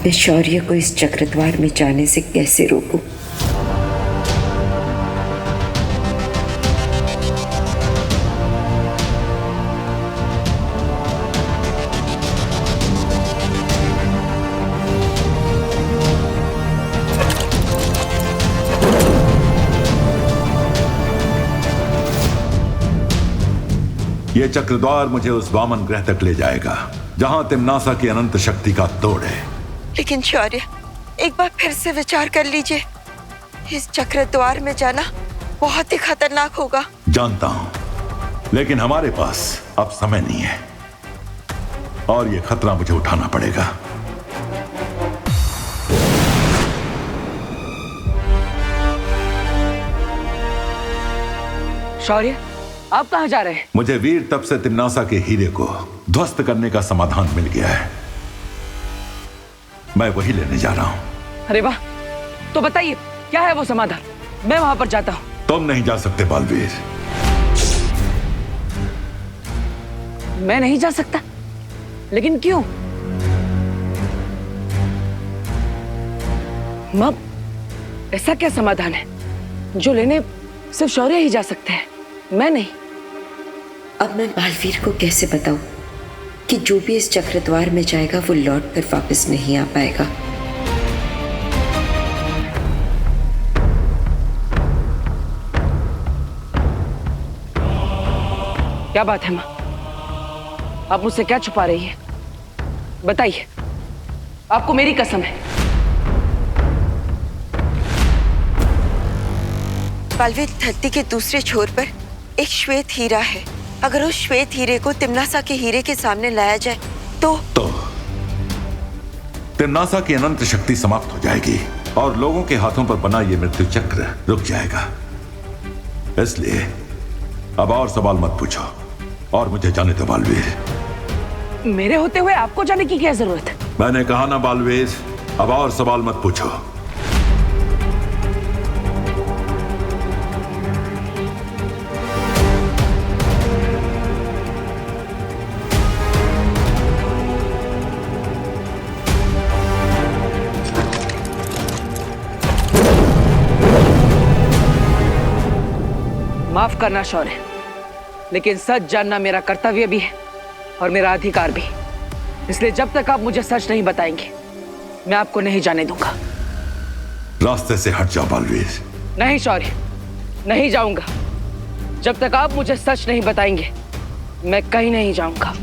मैं शौर्य को इस चक्रद्वार में जाने से कैसे रोकूं? ये चक्रद्वार मुझे उस वामन ग्रह तक ले जाएगा जहां तिम्नासा की अनंत शक्ति का तोड़ है। लेकिन शौर्य, एक बार फिर से विचार कर लीजिए, इस चक्रद्वार में जाना बहुत ही खतरनाक होगा। जानता हूं, लेकिन हमारे पास अब समय नहीं है और ये खतरा मुझे उठाना पड़ेगा। शौर्य, आप कहां जा रहे हैं? मुझे वीर तप से तिम्नासा के हीरे को ध्वस्त करने का समाधान मिल गया है, मैं वही लेने जा रहा हूं। अरे वाह, तो बताइए क्या है वो समाधान, मैं वहां पर जाता हूं। तुम नहीं जा सकते बालवीर। मैं नहीं जा सकता? लेकिन क्यों? मां, ऐसा क्या समाधान है जो लेने सिर्फ शौर्य ही जा सकते हैं, मैं नहीं? अब मैं बालवीर को कैसे बताऊं कि जो भी इस चक्रद्वार में जाएगा वो लौट कर वापस नहीं आ पाएगा। क्या बात है मां, आप मुझसे क्या छुपा रही हैं? बताइए, आपको मेरी कसम है। बालवीर, धरती के दूसरे छोर पर एक श्वेत हीरा है। अगर उस श्वेत हीरे को तिम्नासा के हीरे के सामने लाया जाए तो तिम्नासा की अनंत शक्ति समाप्त हो जाएगी और लोगों के हाथों पर बना ये मृत्यु चक्र रुक जाएगा। इसलिए अब और सवाल मत पूछो और मुझे जाने दो बालवीर। मेरे होते हुए आपको जाने की क्या जरूरत है? मैंने कहा ना बालवीर, अब और सवाल मत पूछो। माफ करना शौर्य, लेकिन सच जानना मेरा कर्तव्य भी है और मेरा अधिकार भी। इसलिए जब तक आप मुझे सच नहीं बताएंगे, मैं आपको नहीं जाने दूंगा। रास्ते से हट जाओ बालवीर। नहीं शौर्य, नहीं जाऊंगा। जब तक आप मुझे सच नहीं बताएंगे, मैं कहीं नहीं जाऊंगा।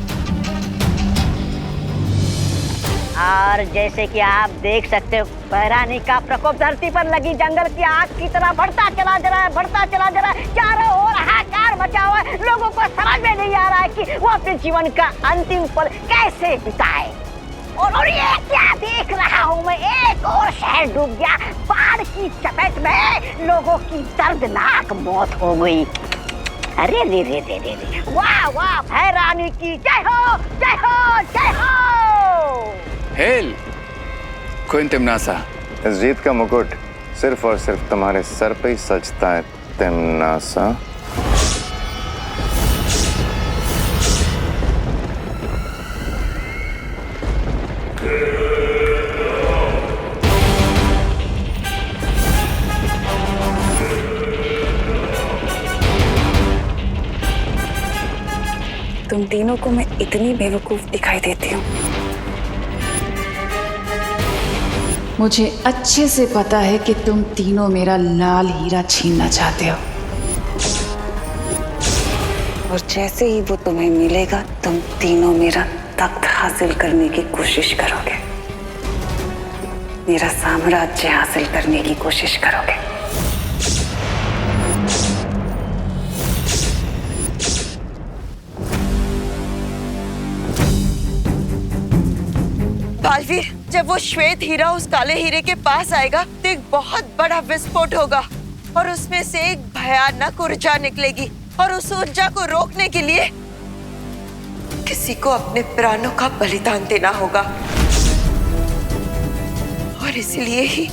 और जैसे कि आप देख सकते हो, बहरानी का प्रकोप धरती पर लगी जंगल की आग की तरह बढ़ता चला जा रहा है, बढ़ता चला जा रहा है। चारों ओर हाहाकार मचा हुआ है। लोगों को समझ में नहीं आ रहा है कि वो अपने जीवन का अंतिम पल कैसे बिताए। और ये क्या देख रहा हूँ मैं, एक और शहर डूब गया बाढ़ की चपेट में। लोगों की दर्दनाक मौत हो गई। अरे रे रे रे रे रे, वाह वाह, भैरानी की जय हो, जय हो, जय हो। हेल क्वीन तिमनासा, इस जीत का मुकुट सिर्फ और सिर्फ तुम्हारे सर पे ही सजता है तिमनासा। तुम तीनों को मैं इतनी बेवकूफ दिखाई देती हूँ। मुझे अच्छे से पता है कि तुम तीनों मेरा लाल हीरा छीनना चाहते हो। और जैसे ही वो तुम्हें मिलेगा, तुम तीनों मेरा तख्त हासिल करने की कोशिश करोगे, मेरा साम्राज्य हासिल करने की कोशिश करोगे। बालवीर, जब वो श्वेत हीरा उस काले हीरे के पास आएगा तो एक बहुत बड़ा विस्फोट होगा और उसमें से एक भयानक ऊर्जा निकलेगी और उस ऊर्जा को रोकने के लिए किसी को अपने प्राणों का बलिदान देना होगा। और इसलिए ही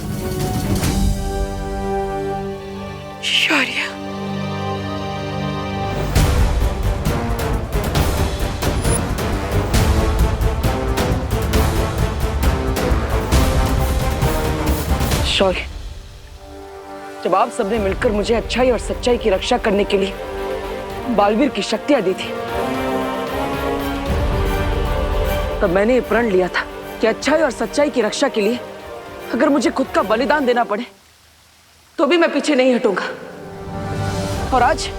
शौर्य। शौर्य, जब आप सबने मिलकर मुझे अच्छाई और सच्चाई की रक्षा करने के लिए बालवीर की शक्तियां दी थी, तब मैंने ये प्रण लिया था कि अच्छाई और सच्चाई की रक्षा के लिए अगर मुझे खुद का बलिदान देना पड़े तो भी मैं पीछे नहीं हटूंगा। और आज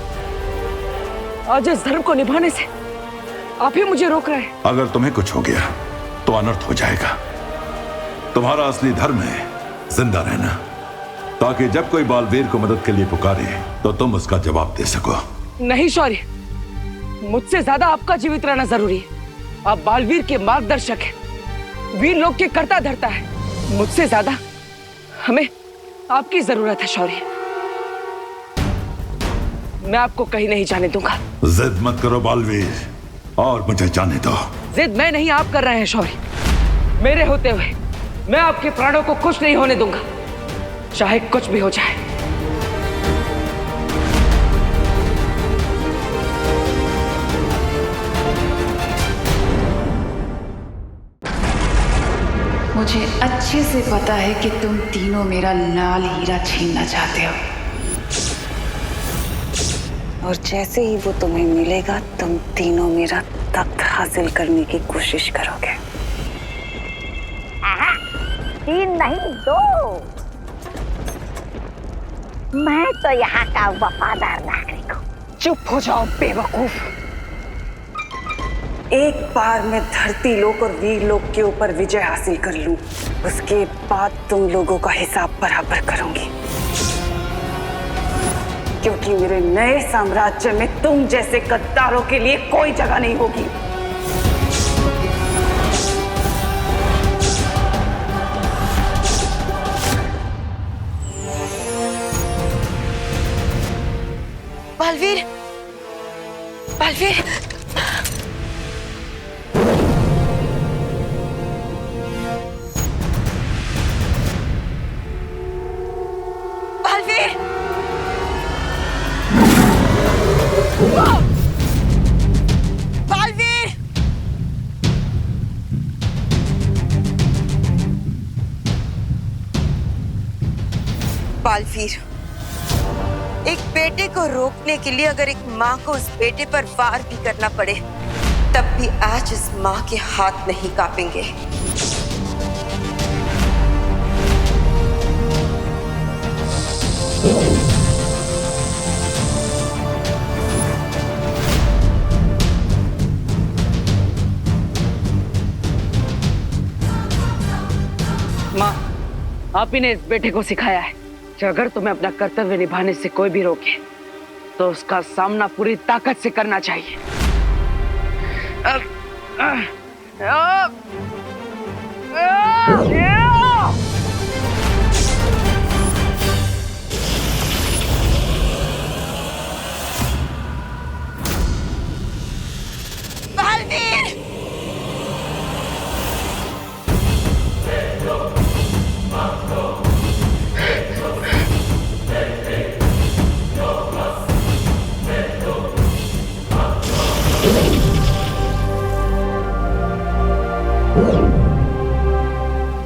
इस धर्म को निभाने से आप ही मुझे रोक रहे हैं। अगर तुम्हें कुछ हो गया तो अनर्थ हो जाएगा। तुम्हारा असली धर्म है जिंदा रहना, ताकि जब कोई बालवीर को मदद के लिए पुकारे तो तुम उसका जवाब दे सको। नहीं शौर्य, मुझसे ज्यादा आपका जीवित रहना जरूरी है। आप बालवीर के मार्गदर्शक हैं, वीर लोग के कर्ता धर्ता है। मुझसे ज्यादा हमें आपकी जरूरत है शौर्य। मैं आपको कहीं नहीं जाने दूंगा। जिद मत करो बालवीर, और मुझे जाने दो। जिद मैं नहीं, आप कर रहे हैं शौर्य। मेरे होते हुए मैं आपके प्राणों को खुश नहीं होने दूंगा, चाहे कुछ भी हो जाए। मुझे अच्छे से पता है कि तुम तीनों मेरा लाल हीरा छीनना चाहते हो। और जैसे ही वो तुम्हें मिलेगा, तुम तीनों मेरा तख्त हासिल करने की कोशिश करोगे। 3 नहीं 2। मैं तो यहाँ का वफादार नागरिक हूँ। चुप हो जाओ बेवकूफ। एक बार मैं धरती लोक और वीर लोक के ऊपर विजय हासिल कर लूं, उसके बाद तुम लोगों का हिसाब बराबर करूंगी, क्योंकि मेरे नए साम्राज्य में तुम जैसे गद्दारों के लिए कोई जगह नहीं होगी। बालवीर, बालवीर, बालवीर, बालवीर, बालवीर, एक बेटे को रोकने के लिए अगर एक माँ को उस बेटे पर वार भी करना पड़े, तब भी आज इस माँ के हाथ नहीं कांपेंगे। माँ, आप ही ने इस बेटे को सिखाया है कि अगर तुम्हें अपना कर्तव्य निभाने से कोई भी रोके तो उसका सामना पूरी ताकत से करना चाहिए। बालवीर!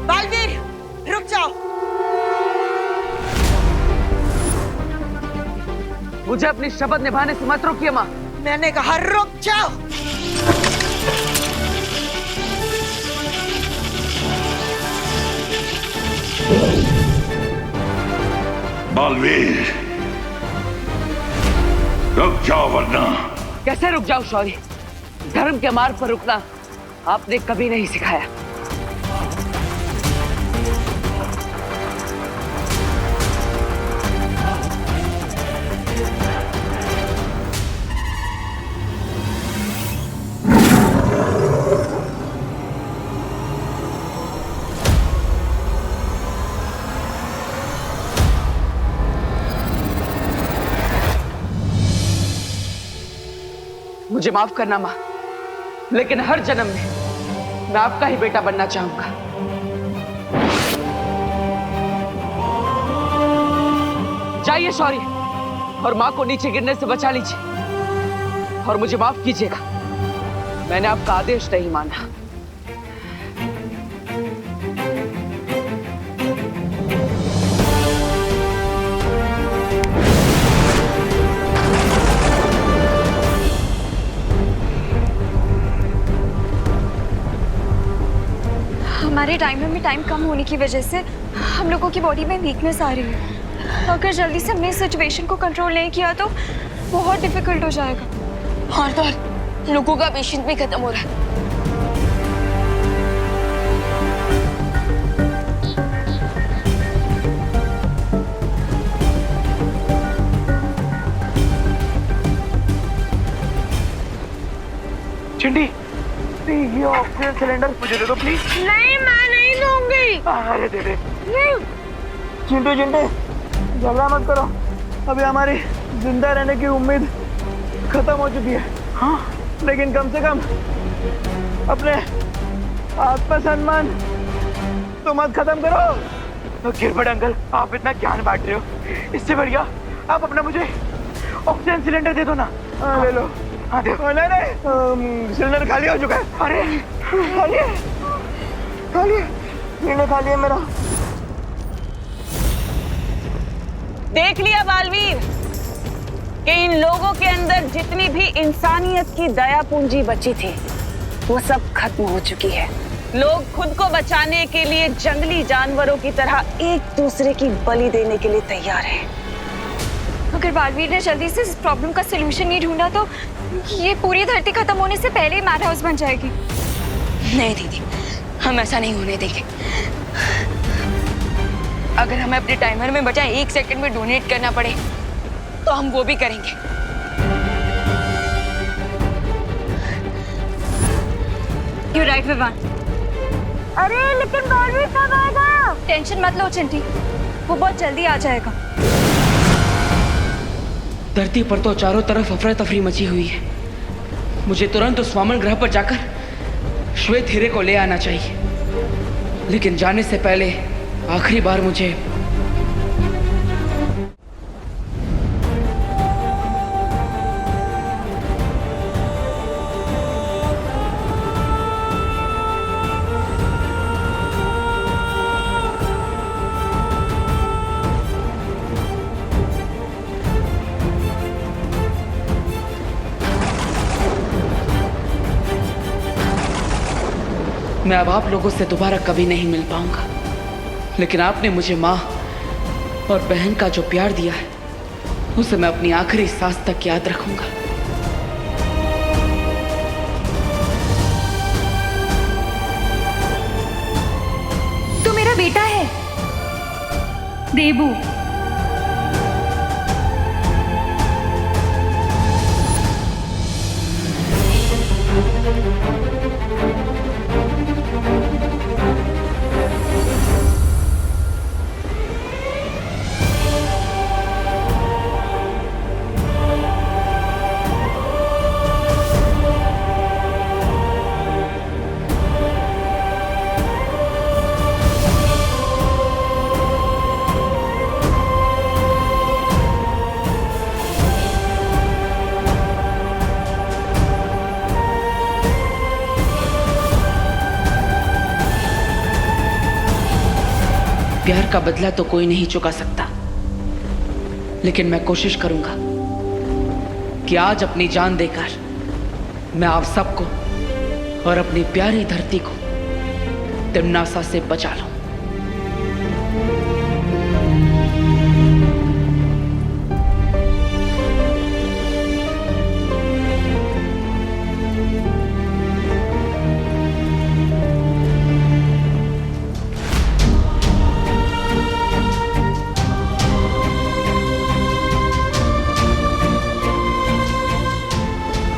बालवीर, रुक जाओ। मुझे अपनी शपथ निभाने से मत रोकिए माँ। मैंने कहा रुक जाओ। बालवीर, रुक जाओ वरना। कैसे रुक जाओ शौर्य? धर्म के मार्ग पर रुकना आपने कभी नहीं सिखाया। मुझे माफ करना माँ, लेकिन हर जन्म में मैं आपका ही बेटा बनना चाहूंगा। जाइए शौर्य और माँ को नीचे गिरने से बचा लीजिए और मुझे माफ कीजिएगा, मैंने आपका आदेश नहीं माना। हमारे टाइमर में टाइम कम होने की वजह से हम लोगों की बॉडी में वीकनेस आ रही है। अगर जल्दी से हमने सिचुएशन को कंट्रोल नहीं किया तो बहुत डिफिकल्ट हो जाएगा। और तो और लोगों का पेशेंस भी खत्म हो रहा है। चिंटी, ये ऑक्सीजन सिलेंडर मुझे दे दो प्लीज। नहीं, मैं नहीं दूंगी। अरे दे दे। नहीं। चिंटू चिंटे, झगड़ा मत करो। अभी हमारी जिंदा रहने की उम्मीद खत्म हो चुकी है। हाँ, लेकिन कम से कम अपने आत्मसम्मान तो मत खत्म करो। तो गिरबट अंकल, आप इतना ज्ञान बांट रहे हो, इससे बढ़िया आप अपना मुझे ऑक्सीजन सिलेंडर दे दो ना। ले लो। हाँ देखो। नहीं नहीं, सिलेंडर खाली हो चुका है। अरे खाली है, खाली है, सिलेंडर खाली है मेरा। देख लिया बालवीर कि इन लोगों के अंदर जितनी भी इंसानियत की दया पूंजी बची थी वो सब खत्म हो चुकी है। लोग खुद को बचाने के लिए जंगली जानवरों की तरह एक दूसरे की बलि देने के लिए तैयार हैं। अगर बालवीर ने जल्दी से इस प्रॉब्लम का सलूशन नहीं ढूंढा तो ये पूरी धरती खत्म होने से पहले ही मैड हाउस बन जाएगी। नहीं दीदी, हम ऐसा नहीं होने देंगे। अगर हमें अपने टाइमर में बचा 1 सेकंड में डोनेट करना पड़े तो हम वो भी करेंगे। You're right, Vivaan. अरे लेकिन बालवीर कब आएगा? टेंशन मत लो चिंटी, वो बहुत जल्दी आ जाएगा। धरती पर तो चारों तरफ अफरा तफरी मची हुई है। मुझे तुरंत उस वामन ग्रह पर जाकर श्वेत हीरे को ले आना चाहिए, लेकिन जाने से पहले आखिरी बार मुझे मैं अब आप लोगों से दोबारा कभी नहीं मिल पाऊंगा, लेकिन आपने मुझे माँ और बहन का जो प्यार दिया है उसे मैं अपनी आखिरी सांस तक याद रखूंगा। तो मेरा बेटा है, देबू। प्यार का बदला तो कोई नहीं चुका सकता, लेकिन मैं कोशिश करूंगा कि आज अपनी जान देकर मैं आप सबको और अपनी प्यारी धरती को तिम्नासा से बचा लूं।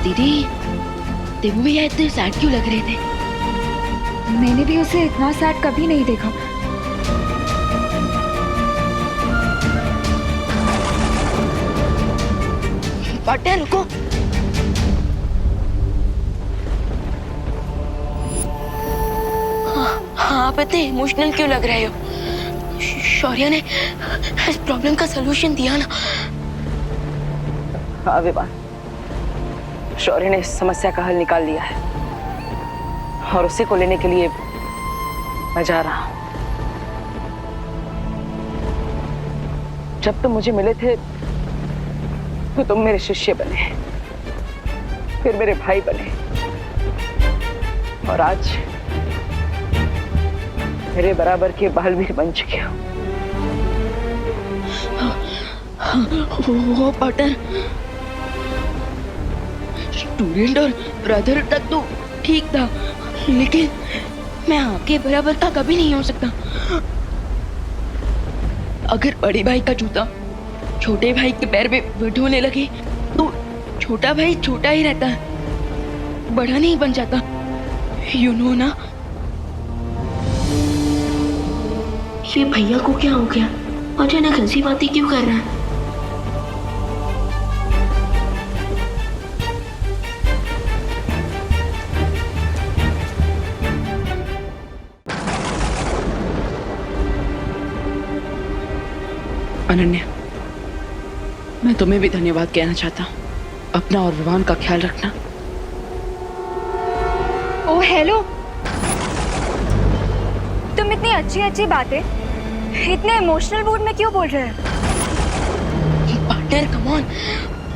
दीदी, देबू भैया इतने सैड क्यों लग रहे थे? मैंने भी उसे इतना सैड कभी नहीं देखा। पार्टनर रुको। हाँ, आप इतने इमोशनल क्यों लग रहे हो? शौर्य ने इस प्रॉब्लम का सलूशन दिया ना। हाँ विवान, शौर्य ने इस समस्या का हल निकाल लिया है और उसी को लेने के लिए मैं जा रहा हूं। जब तुम मुझे मिले थे तो तुम मेरे शिष्य बने, फिर मेरे भाई बने, और आज मेरे बराबर के बालवीर बन चुके हो। वो पार्टनर, स्टूडेंट और ब्रदर तक तो ठीक था, लेकिन मैं आपके बराबर का कभी नहीं हो सकता। अगर बड़े भाई का जूता छोटे भाई के पैर में ढोने लगे तो छोटा भाई छोटा ही रहता है, बड़ा नहीं बन जाता। यू नो ना। ये भैया को क्या हो गया? अचानक ऐसी बातें क्यों कर रहा है? अनन्या, मैं तुम्हें भी धन्यवाद कहना चाहता हूँ। अपना और विवान का ख्याल रखना। ओ हेलो, तुम इतनी अच्छी अच्छी बातें इतने इमोशनल मूड में क्यों बोल रहे हो? पार्टनर कम ऑन,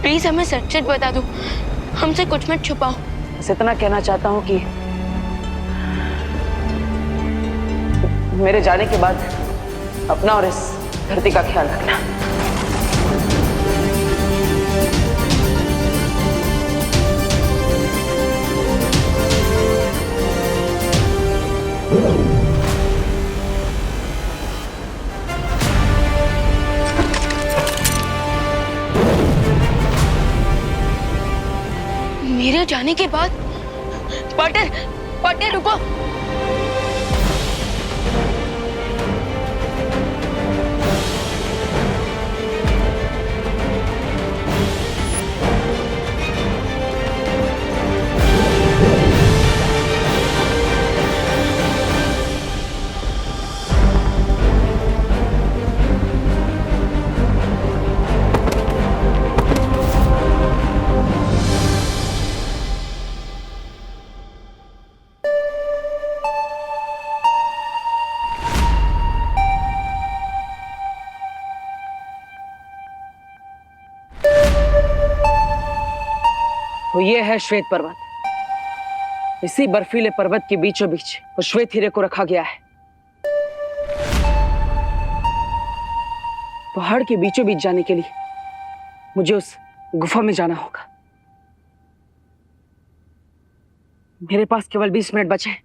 प्लीज हमें सच सच बता दो, हमसे कुछ मत छुपाओ। बस इतना कहना चाहता हूँ कि मेरे जाने के बाद अपना और इस धरती का ख्याल रखना। मेरे जाने के बाद पार्टनर रुको। तो ये है श्वेत पर्वत। इसी बर्फीले पर्वत के बीचों बीच उस श्वेत हीरे को रखा गया है। पहाड़ के बीचों बीच जाने के लिए मुझे उस गुफा में जाना होगा। मेरे पास केवल 20 मिनट बचे हैं।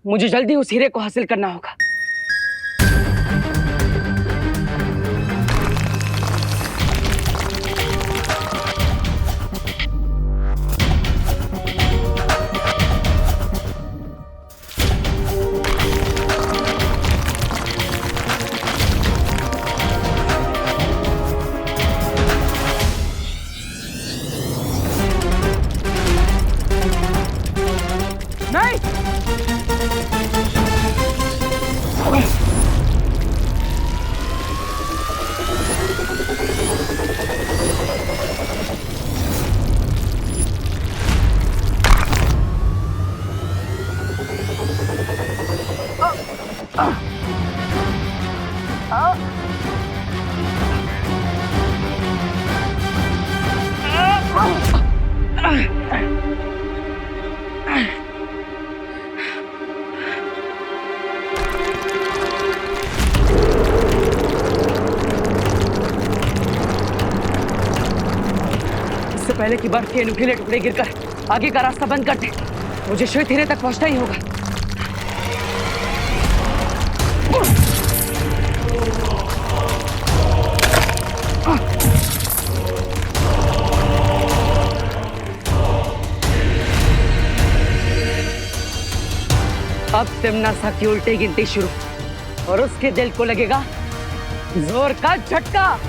मुझे जल्दी उस हीरे को हासिल करना होगा। इससे पहले कि बर्फ के नुकीले टुकड़े गिरकर आगे का रास्ता बंद कर दे, मुझे श्वेत हीरे तक पहुंचना ही होगा। अब तिम्नासा की उल्टी गिनती शुरू और उसके दिल को लगेगा जोर का झटका।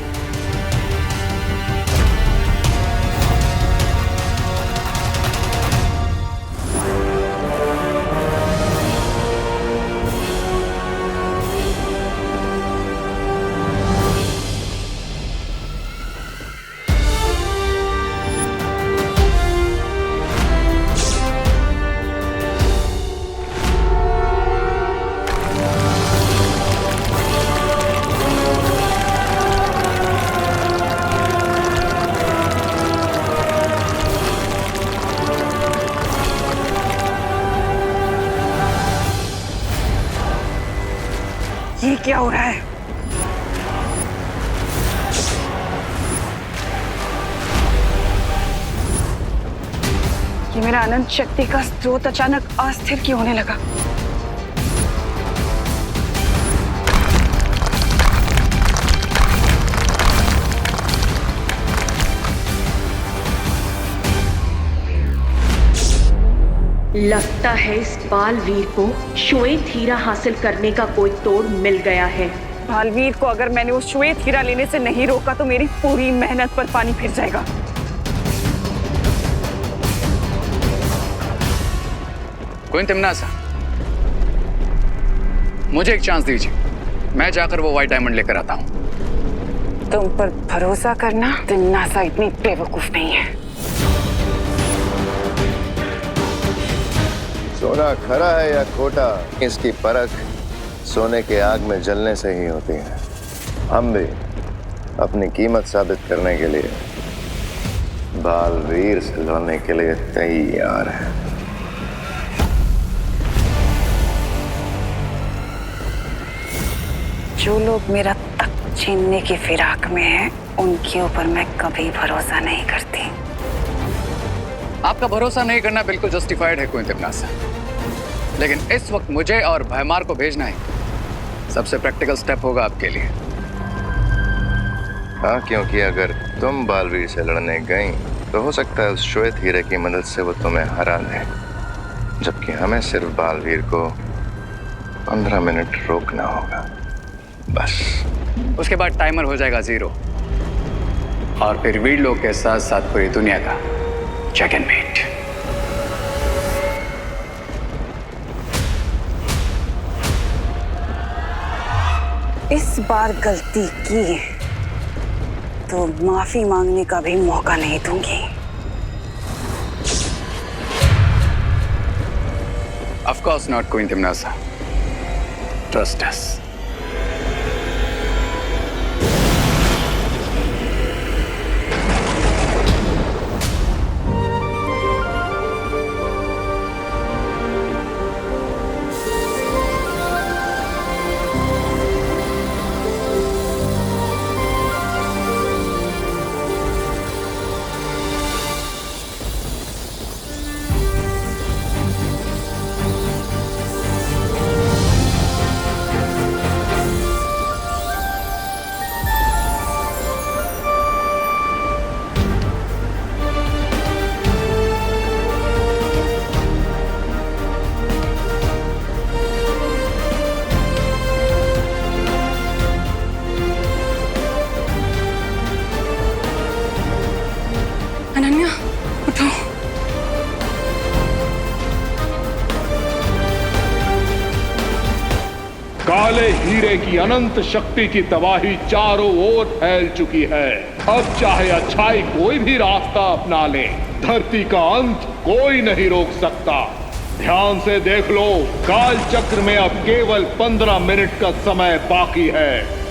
ये क्या हो रहा है? ये मेरा अनंत शक्ति का स्रोत अचानक अस्थिर क्यों होने लगा? लगता है इस बालवीर को श्वेत हीरा हासिल करने का कोई तोड़ मिल गया है। बालवीर को अगर मैंने वो श्वेत हीरा लेने से नहीं रोका तो मेरी पूरी मेहनत पर पानी फिर जाएगा। क्वीन तिम्नासा, मुझे एक चांस दीजिए, मैं जाकर वो व्हाइट डायमंड लेकर आता हूं। तुम पर भरोसा करना तिम्नासा इतनी बेवकूफ नहीं है। सोना खरा है या खोटा, इसकी परख सोने के आग में जलने से ही होती है। हम भी अपनी कीमत साबित करने के लिए बालवीर से लड़ने के लिए तैयार हैं। जो लोग मेरा तख्त छीनने की फिराक में हैं, उनके ऊपर मैं कभी भरोसा नहीं करती। आपका भरोसा नहीं करना बिल्कुल जस्टिफाइड है क्वीन तिम्नासा, लेकिन इस वक्त मुझे और भयमार को भेजना ही सबसे प्रैक्टिकल स्टेप होगा आपके लिए। हाँ, क्योंकि अगर तुम बालवीर से लड़ने गई तो हो सकता है उस श्वेत हीरे की मदद से वो तुम्हें हरा दे, जबकि हमें सिर्फ बालवीर को 15 मिनट रोकना होगा, बस। उसके बाद टाइमर हो जाएगा 0 और फिर वीर लोग के साथ साथ पूरी दुनिया का चेकमेट। इस बार गलती की तो माफी मांगने का भी मौका नहीं दूंगी। Of course not, Queen Timnasa. Trust us. Ananya, उठो। काले हीरे की अनंत शक्ति की तबाही चारों ओर फैल चुकी है। अब चाहे अच्छाई कोई भी रास्ता अपना ले, धरती का अंत कोई नहीं रोक सकता। ध्यान से देख लो, काल चक्र में अब केवल 15 मिनट का समय बाकी है।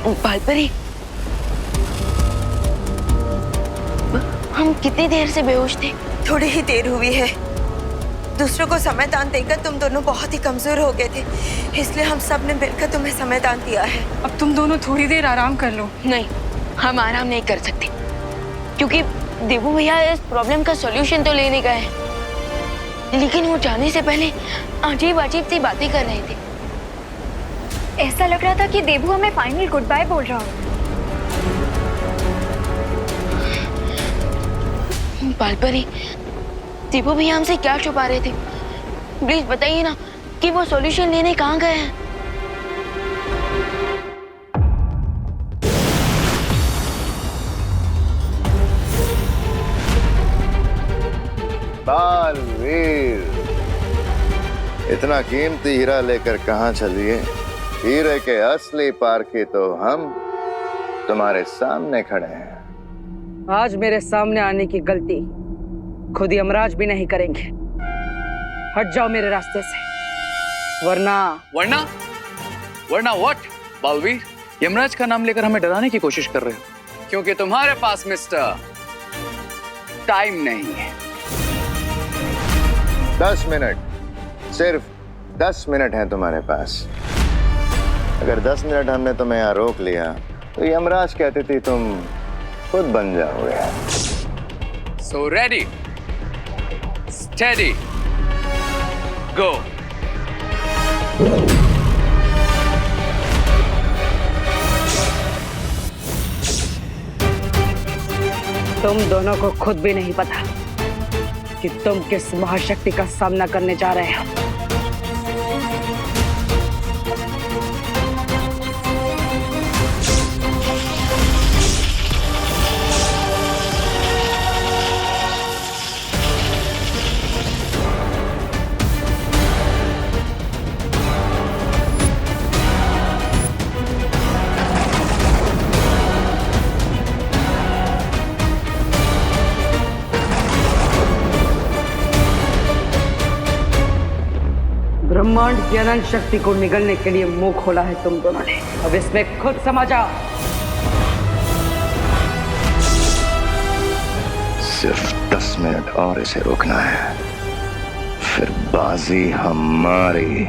बालपरी, हम कितनी देर से बेहोश थे? थोड़ी ही देर हुई है। दूसरों को समय दान देकर तुम दोनों बहुत ही कमजोर हो गए थे, इसलिए हम सब ने मिलकर तुम्हें समय दान दिया है। अब तुम दोनों थोड़ी देर आराम कर लो। नहीं, हम आराम नहीं कर सकते, क्योंकि देवू भैया इस प्रॉब्लम का सॉल्यूशन तो लेने गए हैं, लेकिन वो जाने से पहले अजीब अजीब सी बातें कर रहे थे। ऐसा लग रहा था कि देवू हमें फाइनल गुड बाय बोल रहा हो। बालपरी, देवू भैया हमसे क्या छुपा रहे थे? प्लीज बताइए ना कि वो सॉल्यूशन लेने कहाँ गए हैं। बालवीर, इतना कीमती हीरा लेकर कहाँ चलिए? हीरे के असली पारखी तो हम तुम्हारे सामने खड़े हैं। आज मेरे सामने आने की गलती खुद यमराज भी नहीं करेंगे। हट जाओ मेरे रास्ते से, वरना व्हाट? बालवीर, यमराज का नाम लेकर हमें डराने की कोशिश कर रहे हो, क्योंकि तुम्हारे पास मिस्टर टाइम नहीं है। 10 मिनट, सिर्फ 10 मिनट है तुम्हारे पास। अगर 10 मिनट हमने तुम्हें यहाँ रोक लिया तो यमराज कहती थी तुम खुद बन जाओगे। So ready, steady, go. तुम दोनों को खुद भी नहीं पता कि तुम किस महाशक्ति का सामना करने जा रहे हो। ब्रह्मांड की अनंत शक्ति को निगलने के लिए मुंह खोला है तुम दोनों ने। अब इसमें खुद समझ आओ। सिर्फ 10 मिनट और इसे रोकना है, फिर बाजी हमारी।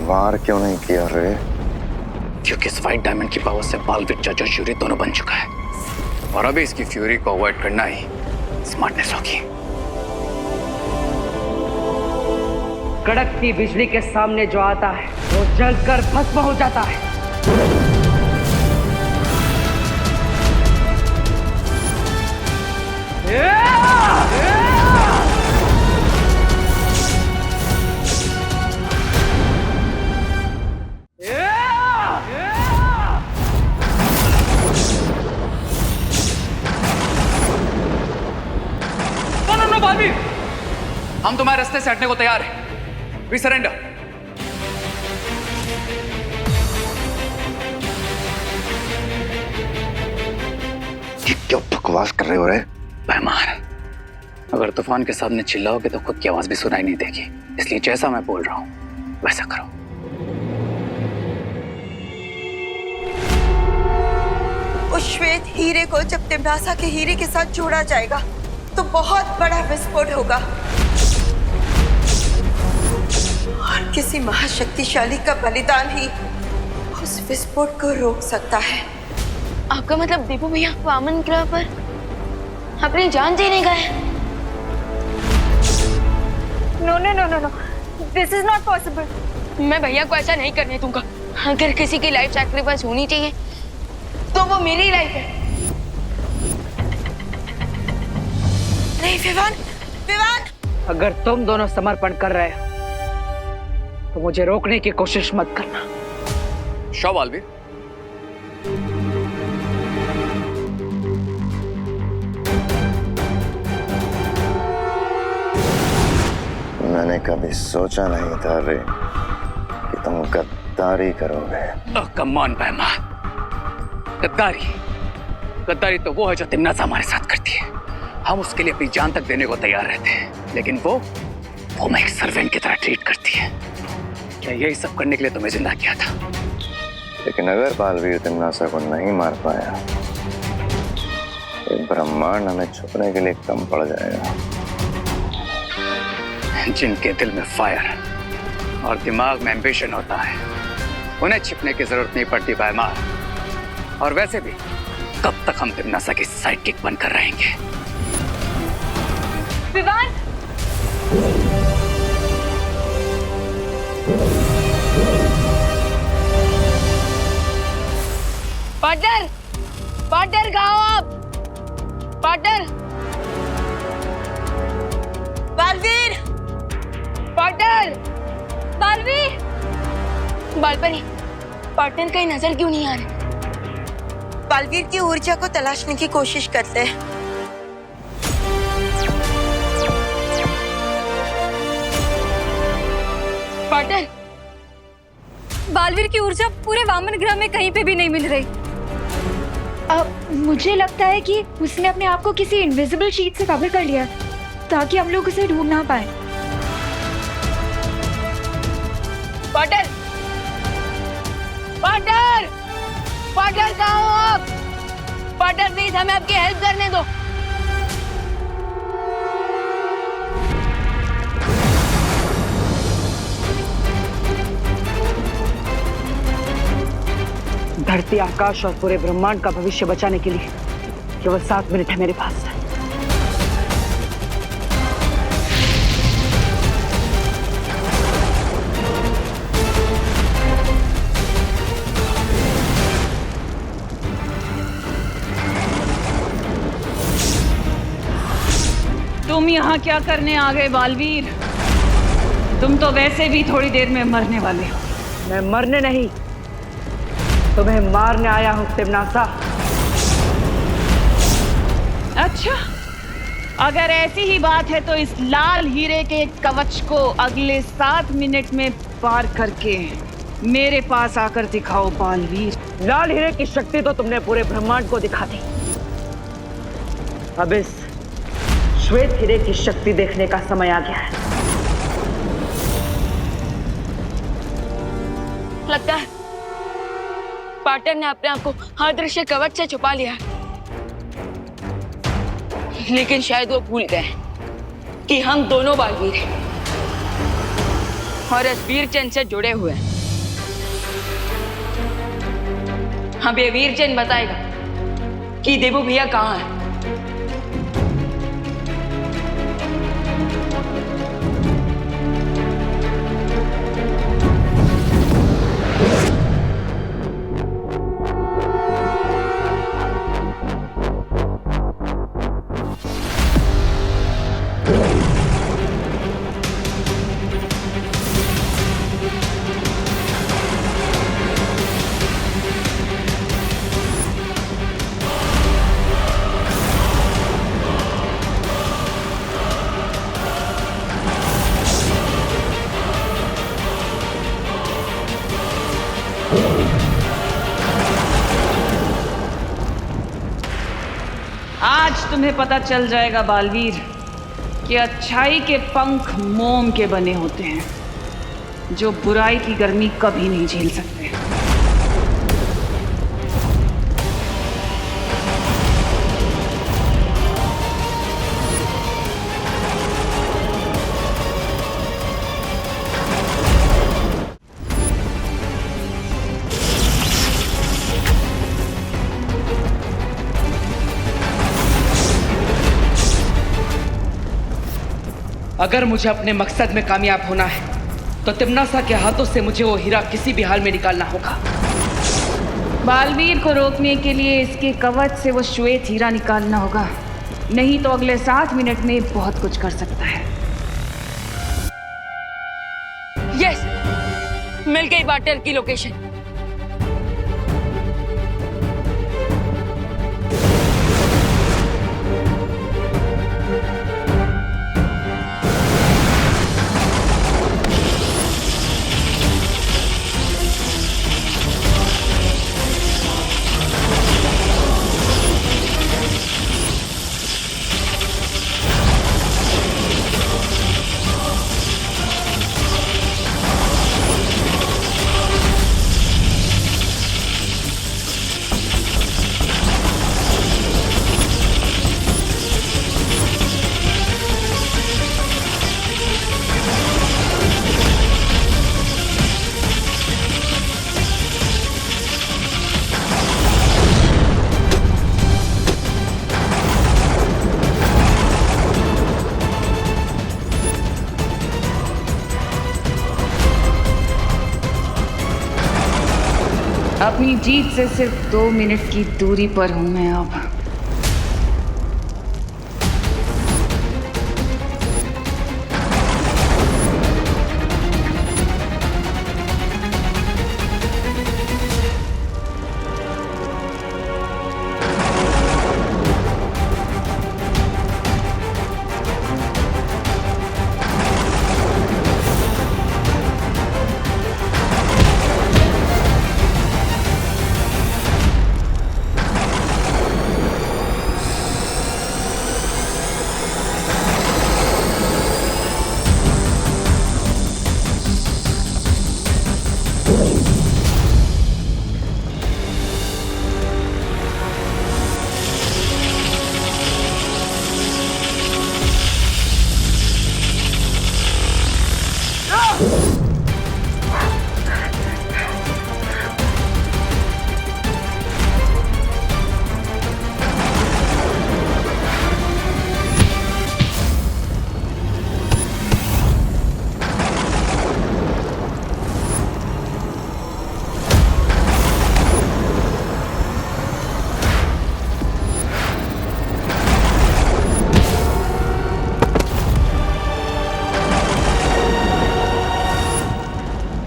वार क्यों नहीं किया रे? क्योंकि इस व्हाइट डायमंड की पावर से बालवीर जज और यूरी दोनों बन चुका है, और अभी इसकी फ्यूरी को अवॉइड करना ही स्मार्टनेस होगी। कड़कती बिजली के सामने जो आता है वो जलकर भस्म हो जाता है। बालवीर, हम तुम्हारे रास्ते से हटने को तैयार हैं। We surrender. ये क्या बकवास कर रहे हो रे? मेहमान, अगर तूफान के सामने चिल्लाओगे तो खुद की आवाज भी सुनाई नहीं देगी, इसलिए जैसा मैं बोल रहा हूं वैसा करो। उस श्वेत हीरे को जब तिम्नासा के हीरे के साथ जोड़ा जाएगा तो बहुत बड़ा विस्फोट होगा, और किसी महाशक्तिशाली का बलिदान ही उस विस्फोट को रोक सकता है। आपका मतलब देवू भैया वामन ग्रह पर अपनी जान देने गए? No no no no no, this is not possible. मैं भैया को ऐसा नहीं करने दूंगा। अगर किसी की लाइफ सैक्रिफाइस होनी चाहिए तो वो मेरी लाइफ है। नहीं विवान, विवान! अगर तुम दोनों समर्पण कर रहे हो तो मुझे रोकने की कोशिश मत करना। शो बालवीर, मैंने कभी सोचा नहीं था रे कि तुम गद्दारी करोगे। कम ऑन बहमान, गद्दारी गद्दारी तो वो है जो तिमनासा हमारे साथ करती है। हम उसके लिए अपनी जान तक देने को तैयार रहते हैं, लेकिन वो मैं एक सर्वेंट की तरह ट्रीट करती है। क्या यही सब करने के लिए तुम्हें जिंदा किया था? लेकिन अगर बालवीर तिमनासा को नहीं मार पाया, एक ब्रह्मांड हमें छुपने के लिए कम पड़ जाएगा। जिनके दिल में फायर और दिमाग में एम्बिशन होता है, उन्हें छिपने की जरूरत नहीं पड़ती भाईमार। और वैसे भी कब तक हम तिमनासा की साइड किक बनकर रहेंगे? विवान! पार्टनर, पार्टनर कहाँ हो आप? Partner, Baalveer! Partner, Baalveer! Baalpari, partner कहीं नजर क्यों नहीं आ रहे? बालवीर की ऊर्जा को तलाशने की कोशिश करते हैं। पार्टनर, बालवीर की ऊर्जा पूरे वामन ग्रह में कहीं पे भी नहीं मिल रही। मुझे लगता है कि उसने अपने आप को किसी इनविजिबल शीट से कवर कर लिया ताकि हम लोग उसे ढूंढ ना पाए। पार्टनर, पार्टनर, पार्टनर कहाँ हो आप? पार्टनर प्लीज हमें आपकी हेल्प करने दो। धरती, आकाश और पूरे ब्रह्मांड का भविष्य बचाने के लिए केवल 7 मिनट है मेरे पास। तुम यहाँ क्या करने आ गए बालवीर? तुम तो वैसे भी थोड़ी देर में मरने वाले हो। मैं मरने नहीं, तुम्हें मारने आया हूं तिमनासा। अच्छा, अगर ऐसी ही बात है तो इस लाल हीरे के कवच को अगले 7 मिनट में पार करके मेरे पास आकर दिखाओ बालवीर। लाल हीरे की शक्ति तो तुमने पूरे ब्रह्मांड को दिखा दी। अब इस श्वेत हीरे की शक्ति देखने का समय आ गया है। लगता है पार्टनर ने अपने आप को अदृश्य कवच से छुपा लिया, लेकिन शायद वो भूल गए कि हम दोनों बालवीर हैं और इस वीर चंद से जुड़े हुए हैं। हमें ये वीर चंद बताएगा कि देवू भैया कहाँ है। आज तुम्हें पता चल जाएगा बालवीर कि अच्छाई के पंख मोम के बने होते हैं जो बुराई की गर्मी कभी नहीं झेल सकते। अगर मुझे अपने मकसद में कामयाब होना है तो तिमनासा के हाथों से मुझे वो हीरा किसी भी हाल में निकालना होगा। बालवीर को रोकने के लिए इसके कवच से वो श्वेत हीरा निकालना होगा, नहीं तो अगले 7 मिनट में बहुत कुछ कर सकता है। यस, मिल गई पार्टनर की लोकेशन। अपनी जीत से सिर्फ 2 मिनट की दूरी पर हूं मैं अब।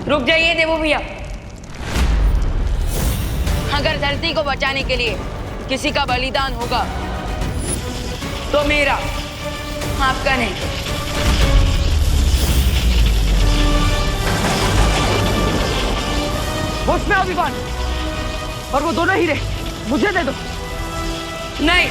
रुक जाइए देवू भैया। अगर धरती को बचाने के लिए किसी का बलिदान होगा तो मेरा, आपका नहीं। होश में अभिमान और वो दोनों हीरे मुझे दे दो। नहीं,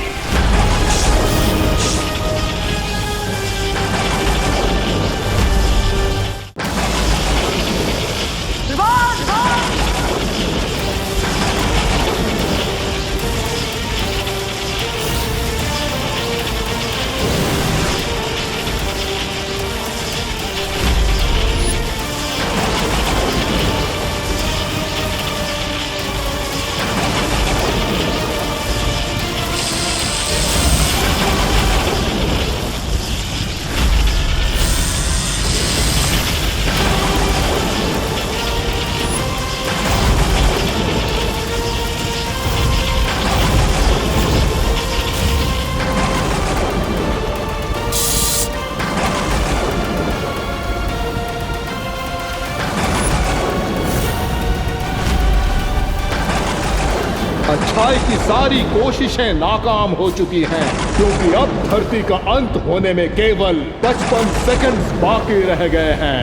अच्छाई की सारी कोशिशें नाकाम हो चुकी हैं, क्योंकि अब धरती का अंत होने में केवल 55 सेकंड्स बाकी रह गए हैं।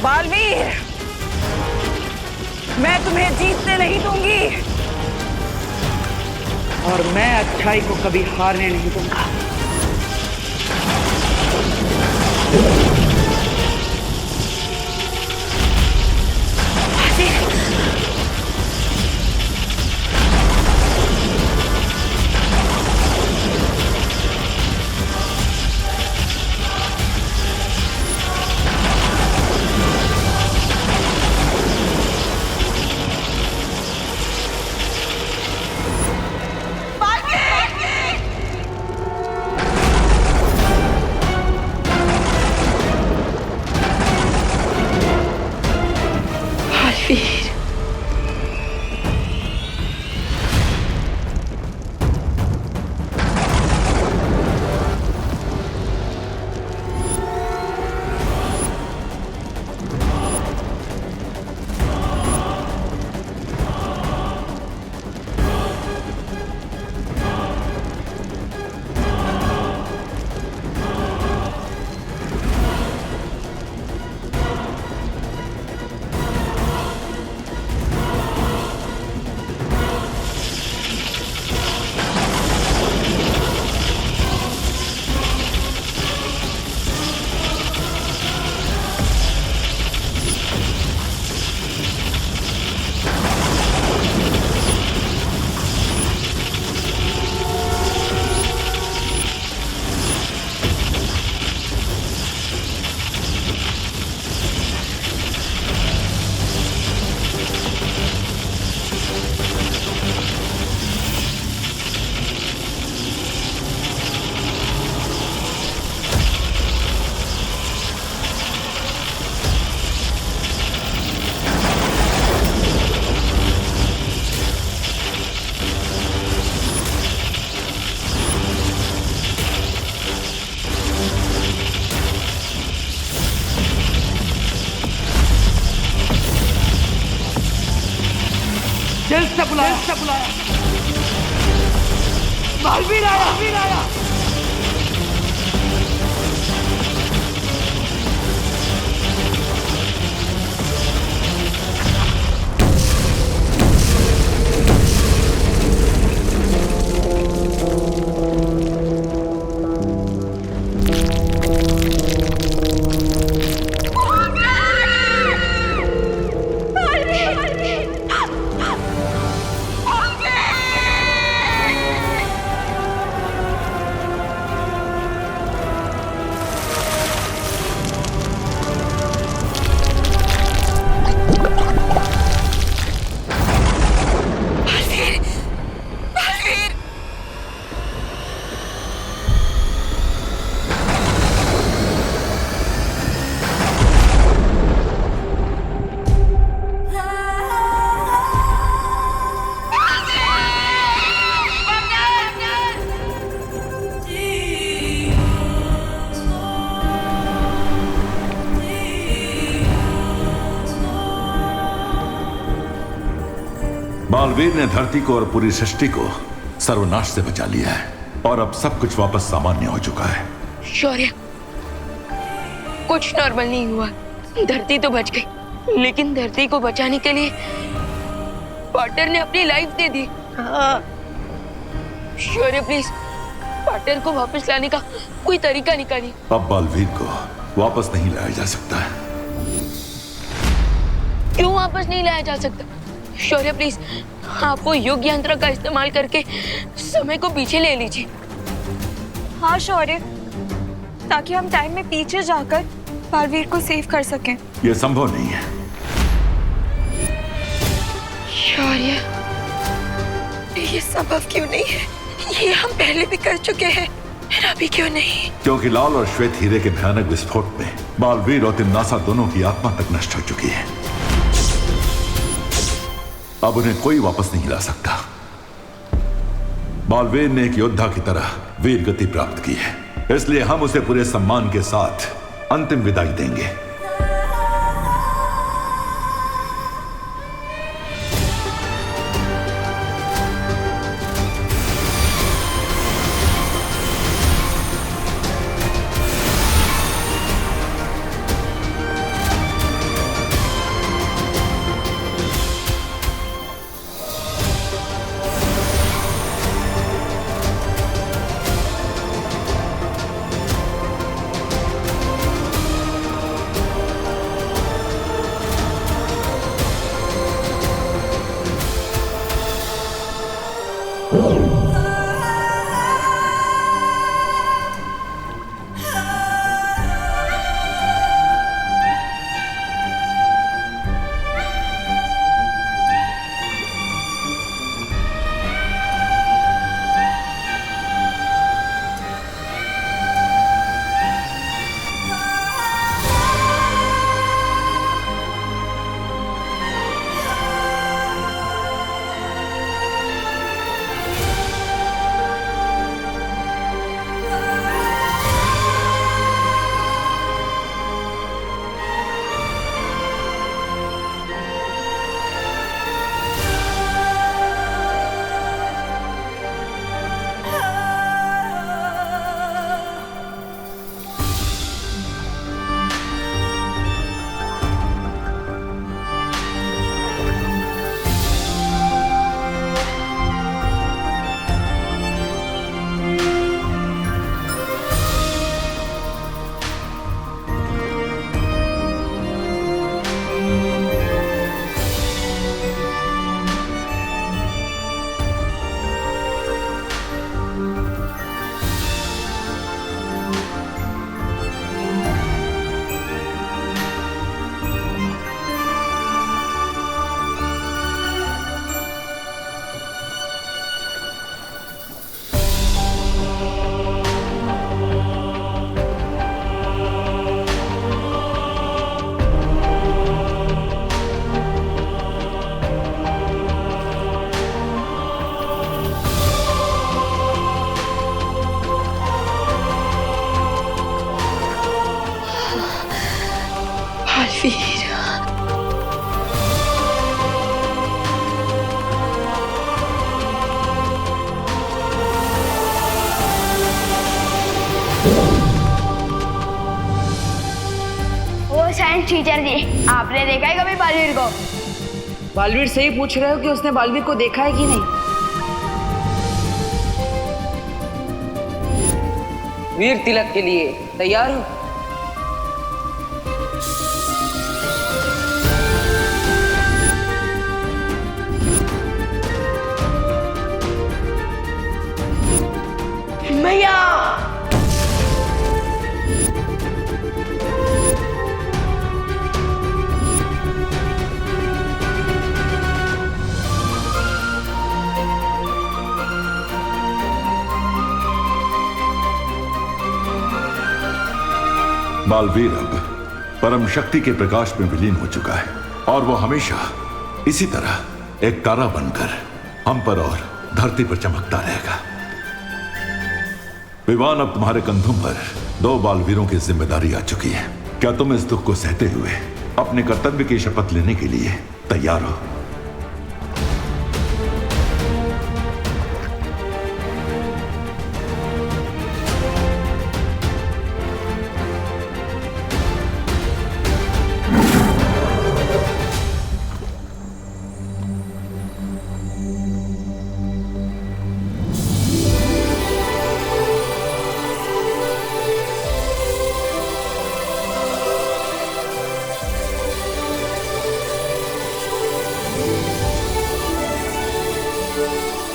बालवीर, मैं तुम्हें जीतने नहीं दूंगी और मैं अच्छाई को कभी हारने नहीं दूंगा। बालवीर आया। बालवीर ने धरती को और पूरी सृष्टि को सर्वनाश से बचा लिया है और अब सब कुछ वापस सामान्य हो चुका है। शौर्य, कुछ नॉर्मल नहीं हुआ। धरती तो बच गई, लेकिन धरती को बचाने के लिए पॉटर ने अपनी life they the. Shaurya please, Potter को वापस लाने का कोई तरीका निकालिए। अब बालवीर को वापस नहीं लाया जा सकता। क्यों वापस नहीं लाया जा सकता? शौर्य प्लीज, आप वो युग यंत्र का इस्तेमाल करके समय को पीछे ले लीजिए। हाँ शौर्य, ताकि हम टाइम में पीछे जाकर बालवीर को सेव कर सकें। यह संभव नहीं है। शौर्य, ये संभव क्यों नहीं है? ये हम पहले भी कर चुके हैं, फिर अभी क्यों नहीं? क्योंकि लाल और श्वेत हीरे के भयानक विस्फोट में बालवीर और तिमनासा दोनों की आत्मा तक नष्ट हो चुकी है। अब उन्हें कोई वापस नहीं ला सकता। बालवीर ने एक योद्धा की तरह वीर गति प्राप्त की है, इसलिए हम उसे पूरे सम्मान के साथ अंतिम विदाई देंगे। टीचर जी, आपने देखा है कभी बालवीर को? बालवीर से ही पूछ रहे हो कि उसने बालवीर को देखा है कि नहीं? वीर तिलक के लिए तैयार हो? भैया बालवीर अब परम शक्ति के प्रकाश में विलीन हो चुका है और वो हमेशा इसी तरह एक तारा बनकर हम पर और धरती पर चमकता रहेगा। विवान, अब तुम्हारे कंधों पर 2 बालवीरों की जिम्मेदारी आ चुकी है। क्या तुम इस दुख को सहते हुए अपने कर्तव्य की शपथ लेने के लिए तैयार हो?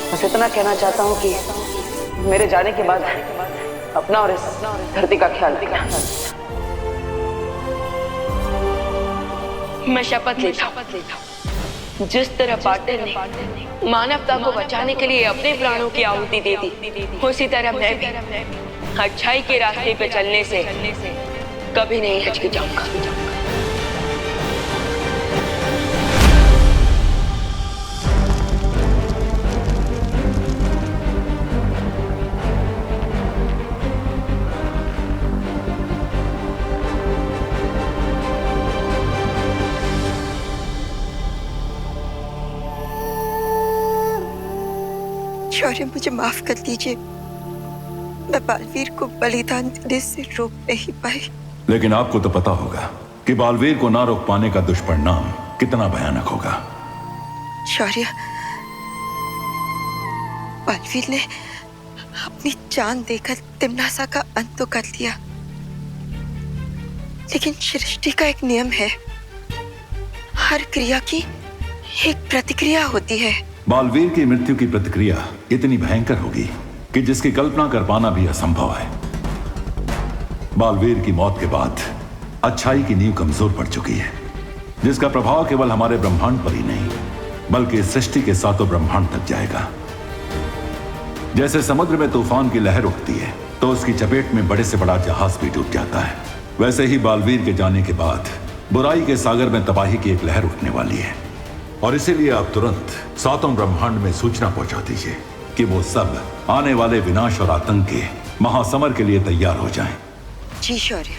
बस इतना कहना चाहता हूँ कि मेरे जाने के बाद अपना और इस धरती का ख्याल रखना। मैं शपथ लेता हूँ, जिस तरह पाटिल ने मानवता को बचाने के लिए अपने प्राणों की आहुति दे दी, उसी तरह मैं भी अच्छाई के रास्ते पे चलने से कभी नहीं हिचकिचाऊंगा। शौर्य, मुझे माफ कर दीजिए, मैं बालवीर को बलिदान देने से रोक नहीं पाई। लेकिन आपको तो पता होगा कि बालवीर को ना रोक पाने का दुष्परिणाम कितना भयानक होगा। शौर्य, बालवीर ने अपनी जान देकर तिम्नासा का अंत तो कर दिया, लेकिन सृष्टि का एक नियम है, हर क्रिया की एक प्रतिक्रिया होती है। बालवीर की मृत्यु की प्रतिक्रिया इतनी भयंकर होगी कि जिसकी कल्पना कर पाना भी असंभव है। बालवीर की मौत के बाद अच्छाई की नींव कमजोर पड़ चुकी है, जिसका प्रभाव केवल हमारे ब्रह्मांड पर ही नहीं बल्कि सृष्टि के 7 ब्रह्मांड तक जाएगा। जैसे समुद्र में तूफान की लहर उठती है तो उसकी चपेट में बड़े से बड़ा जहाज भी डूब जाता है, वैसे ही बालवीर के जाने के बाद बुराई के सागर में तबाही की एक लहर उठने वाली है। और इसीलिए आप तुरंत 7 ब्रह्मांड में सूचना पहुंचा दीजिए कि वो सब आने वाले विनाश और आतंक के महासमर के लिए तैयार हो जाएं। जी शौर्य।